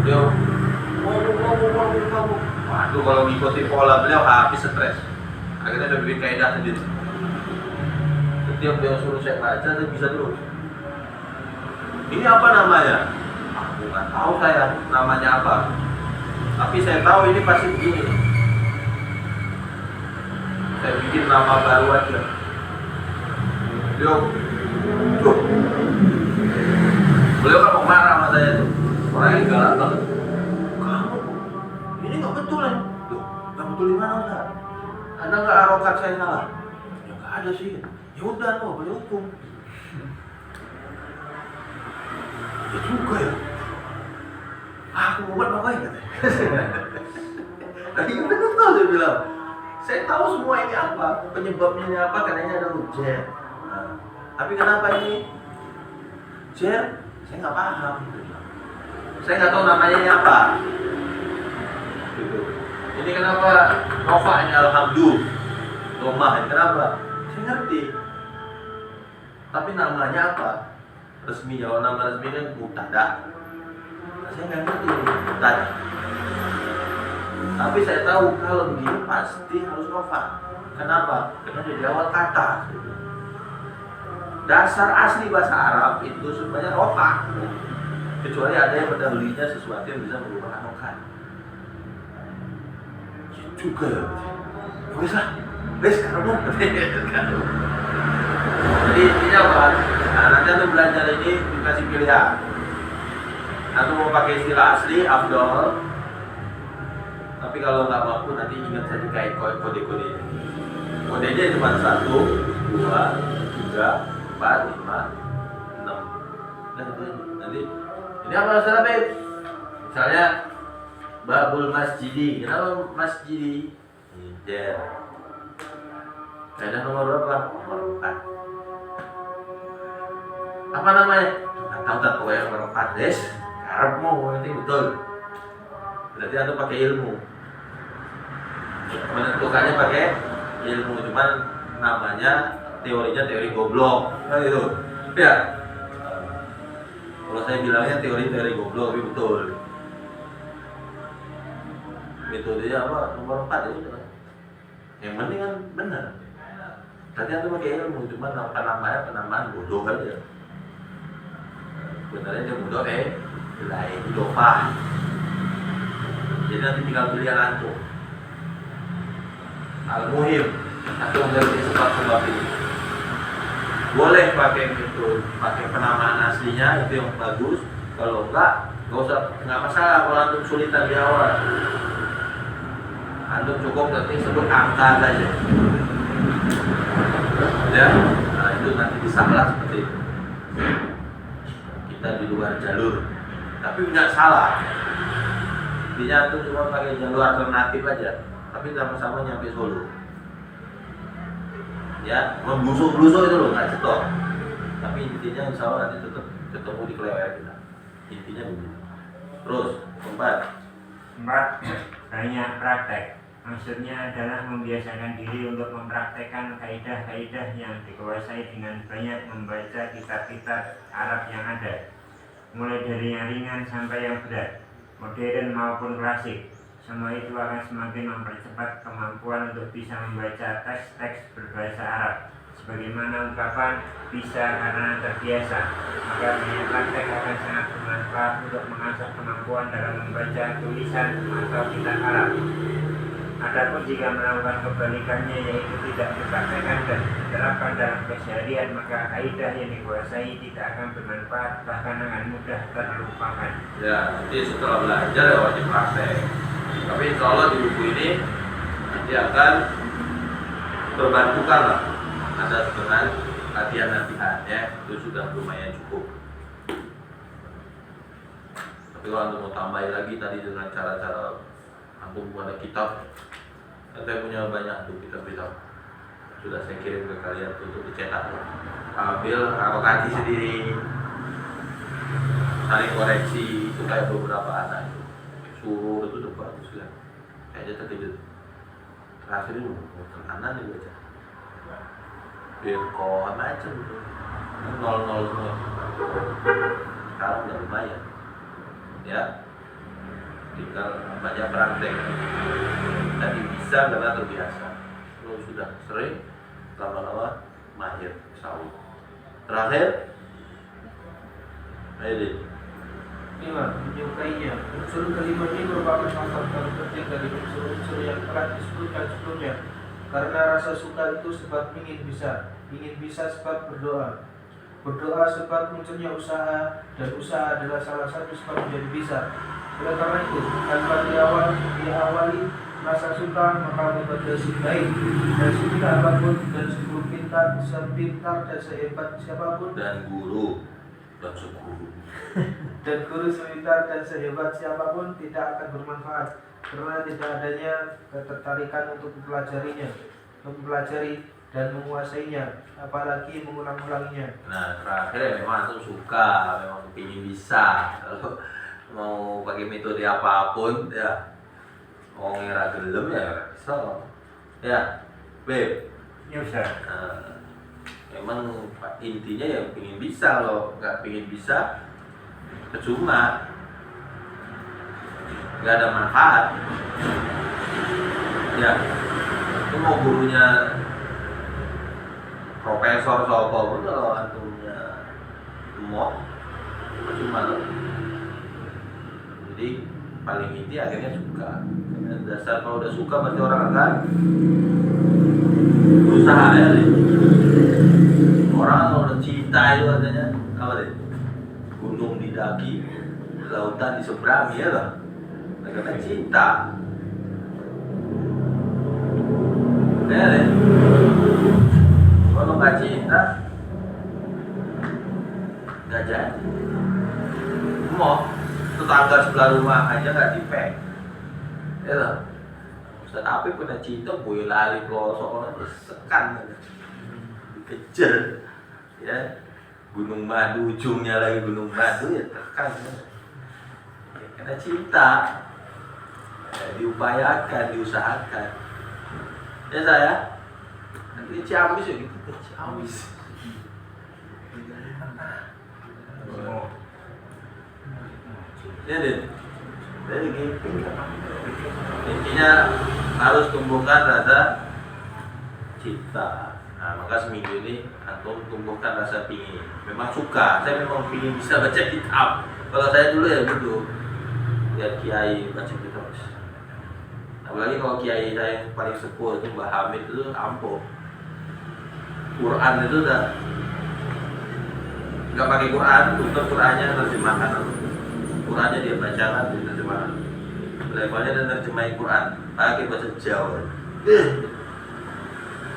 Beliau ngomong. Waduh, kalau ngikutin pola beliau habis stres. Akhirnya saya bikin kaidah sendiri. Setiap beliau suruh saya baca, saya bisa terus. Ini apa namanya? Aku nggak tahu saya namanya apa. Tapi saya tahu ini pasti begini. Saya bikin nama baru aja. Beliau kan mau marah sama saya tuh. orangnya galak banget. Kamu ini nggak betul ya? Loh, nggak betul di mana Ustaz? Ada nggak harokat saya salah? Ya nggak ada sih. Ya udah lo boleh hukum. Ya juga ya. Aku mau buat ngapain katanya. Tadi betul dia bilang. Saya tahu semua ini apa, penyebabnya ini apa, katanya ada hujan. Nah, tapi kenapa ini Jer? Saya nggak paham. Saya nggak tahu namanya ini apa. Gitu. Ini kenapa Nova-nya Alhamdulillah, Tomah ini kenapa? Saya ngerti. Tapi namanya apa? Resmi, kalau nama resmi kan Mubtada. Nah, saya nggak ngerti Mubtada. Tapi saya tahu kalau begini pasti harus Nova. Kenapa? Karena dari awal kata. Dasar asli bahasa Arab itu sebenarnya rofa, kecuali ada yang mendahulunya sesuatu yang bisa merubah anokan. Juga ya, wes lah, wes kamu. Jadi intinya apa? Nah, nanti anda belajar ini dikasih pilihan. Aku mau pakai istilah asli, afdol. Tapi kalau nggak mampu nanti ingat saja kayak kode-kode. Kodenya cuma 1, 2, 3, 4, 5, 6. Nah itu aja. Nanti ini apa masalah Beb? Misalnya Babul Masjidi. Kenapa Masjidi? Jer. Kaidah nomor berapa? Nomor 4. Apa namanya? Nggak tahu tak pokoknya nomor 4 des. Arab mau nanti betul. Berarti anda pakai ilmu. Menentukannya pakai ilmu, cuman namanya teorinya teori goblok, kan gitu. Ya. Kalau saya bilangnya teori goblok, tapi betul. Metodenya apa? Nomor 4 ya udah. Yang penting kan benar. Berarti anda pakai ilmu, cuman penamaan bodoh aja. Sebenarnya dia bodoh lain idofah. Jadi nanti tinggal pilihan antum. Al-muhim antum dari sebab-sebab ini. Boleh pakai itu, pakai penamaan aslinya itu yang bagus. Kalau enggak usah, enggak masalah kalau antum sulitan di awal. Antum cukup nanti sebut angka saja. Ya, nah itu nanti disalah seperti itu. Kita di luar jalur, tapi enggak salah. Intinya itu cuma pakai jalur alternatif aja, tapi sama-sama nyampe Solo. Ya, memblusuk-blusuk itu loh, nggak cetok. Tapi intinya insya Allah nanti tetap ketemu di Klewer kita. Intinya begitu. Terus, 4. Banyak praktek. Maksudnya adalah membiasakan diri untuk mempraktekkan kaidah-kaidah yang dikuasai dengan banyak membaca kitab-kitab Arab yang ada. Mulai dari yang ringan sampai yang berat, modern maupun klasik. Semua itu akan semakin mempercepat kemampuan untuk bisa membaca teks-teks berbahasa Arab. Sebagaimana ungkapan bisa karena terbiasa, maka banyak praktek akan sangat bermanfaat untuk mengasah kemampuan dalam membaca tulisan atau kitab Arab. Adapun jika melakukan kebalikannya, yaitu tidak dipraktekkan dan diterapkan dalam keseharian, maka kaidah yang dikuasai tidak akan bermanfaat, bahkan akan mudah terlupakan. Ya, nanti setelah belajar ya wajib praktek. Tapi insya Allah di buku ini nanti akan terbantukan lah Anda dengan latihan-latihan ya, itu sudah lumayan cukup. Tapi kalau Anda mau tambahin lagi tadi dengan cara-cara antum ada kitab, saya punya banyak tuh kitab-kitab, sudah saya kirim ke kalian untuk dicetak. Ambil harokati sendiri, saling koreksi, itu kayak beberapa anak itu suruh itu udah bagus lah, kayaknya terkejut. Terakhir itu mau terkanan nih baca Birkoh macam itu 0-0 semua. Sekarang udah lumayan ya, tinggal banyak praktek. Tadi bisa karena terbiasa, kalau sudah sering lama-lama mahir insya-Allah. Terakhir ayo 5. Menyukainya. Unsur kelima ini merupakan faktor paling penting dari unsur-unsur yang telah disebutkan sebelumnya. Karena rasa suka itu sebab ingin bisa sebab berdoa. Berdoa sebab munculnya usaha, dan usaha adalah salah satu sebab menjadi bisa. Oleh karena itu, tanpa diawali rasa suka, maka membaca baik. Dan sepintar apapun dan sepintar dan sehebat siapapun, dan guru dan seguru. dan guru sepintar dan sehebat siapapun tidak akan bermanfaat, karena tidak adanya ketertarikan untuk mempelajari dan menguasainya, apalagi mengulang-ulanginya. Nah terakhir memang antum suka, memang ingin bisa. Kalau mau pakai metode apapun ya, mau ngira gelem ya bisa. Ya, Beb. Ya Ustaz. Memang intinya ya ingin bisa. Kalau nggak ingin bisa, percuma, nggak ada manfaat. Ya, itu mau gurunya profesor sopo pun kalau antumnya mau cuma loh. Jadi paling inti akhirnya suka. Dan dasar kalau udah suka berarti orang akan berusaha ya deh. Orang kalau udah cinta itu katanya apa deh? Gunung didaki, lautan diseberangi ya loh. Karena cinta. Ya deh. Kalau nggak cinta, nggak jadi. Mau tetangga sebelah rumah aja nggak dipek, ya loh. Ustaz Apip punya cinta, gue lali pelosok orang tersekan, dikejar, ya. Gunung Madu, ujungnya lagi Gunung Madu ya tekan, ya, karena cinta, ya, diupayakan, diusahakan, ya saya. Nanti Ciamis ya gitu, Ciamis. Ya deh, jadi gitu. Intinya harus tumbuhkan rasa cinta. Nah maka seminggu ini antum tumbuhkan rasa pingin. Memang suka, saya memang pingin bisa baca kitab. Kalau saya dulu ya gitu, lihat kiai baca kitab. Apalagi kalau kiai saya yang paling sepuh itu Mbah Hamid itu ampuh. Quran itu udah nggak pakai Quran, tutup Qurannya terjemahkan. Qurannya dia bacakan, dia terjemahkan. Levelnya dan terjemahin Quran pakai bahasa Jawa.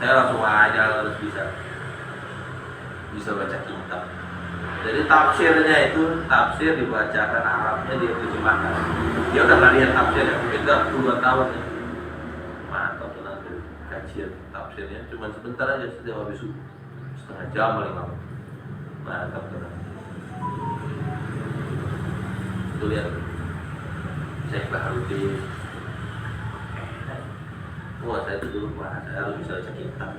Saya langsung aja harus bisa baca kitab. Jadi tafsirnya itu tafsir dibacakan, Arabnya dia terjemahkan. Dia udah nggak lihat tafsirnya, beda puluhan tahun ya. Mantap tuh nanti kajian tafsirnya cuma sebentar aja, setiap habis setengah jam paling lama. Mantap tuh. Itu lihat Syekh Baharudin. Wah saya itu dulu saya harus bisa baca kitab.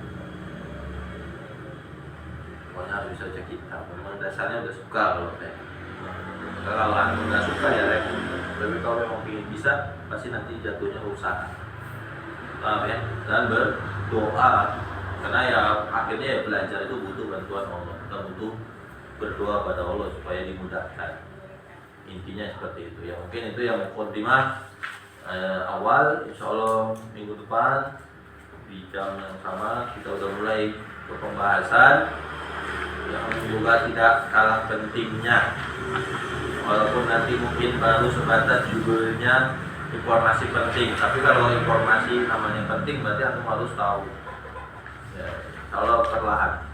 Pokoknya harus bisa baca kitab. Memang dasarnya udah suka kalau saya. Kalau anda nggak suka ya repot. Tapi kalau memang ingin bisa, pasti nanti jatuhnya usaha. Paham ya? Dan berdoa. Karena ya akhirnya ya belajar itu butuh bantuan Allah. Kita butuh berdoa pada Allah supaya dimudahkan. Intinya seperti itu. Ya mungkin itu yang mukadimah awal. Insya Allah minggu depan di jam yang sama kita udah mulai ke pembahasan yang juga tidak kalah pentingnya. Walaupun nanti mungkin baru sebatas judulnya informasi penting, tapi kalau informasi namanya penting berarti antum harus tahu. Ya, kalau perlahan.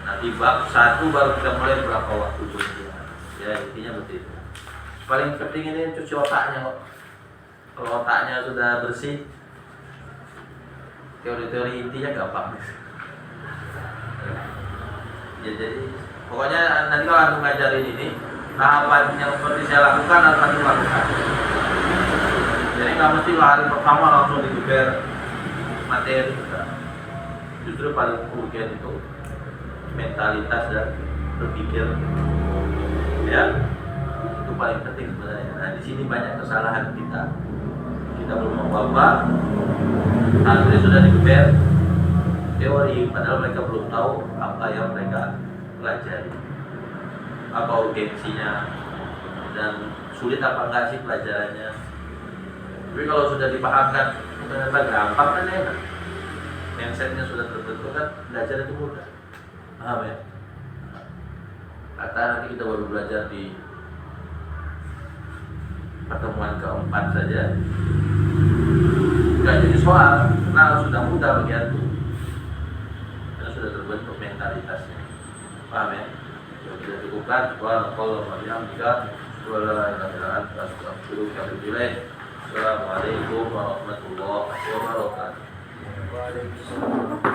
Nanti bab 1 baru kita mulai berapa waktu berjalan. Ya intinya begitu. Paling penting ini cuci otaknya kok. Kalau otaknya sudah bersih, teori-teori intinya gampang. Ya jadi pokoknya nanti kalau antum ngajarin ini, tahapan yang seperti saya lakukan akan dilakukan. Jadi nggak mesti lari pertama langsung digeber materi. Justru paling urgen itu mentalitas dan berpikir. Ya, itu paling penting sebenarnya. Nah di sini banyak kesalahan kita. Kita belum apa-apa, santri sudah digeber teori, padahal mereka belum tahu apa yang mereka pelajari, apa urgensinya, dan sulit apa enggak sih pelajarannya. Tapi kalau sudah dipahamkan, ternyata gampang kan enak. Mindsetnya sudah terbentuk kan, belajar itu mudah. Paham ya? Kata nanti kita baru belajar di pertemuan keempat saja. Nggak jadi soal, karena sudah mudah bagi antum. Karena sudah terbentuk mentalitasnya. Paham ya? Sudah kita cukupkan. Assalamualaikum warahmatullahi wabarakatuh. Waalaikumsalam.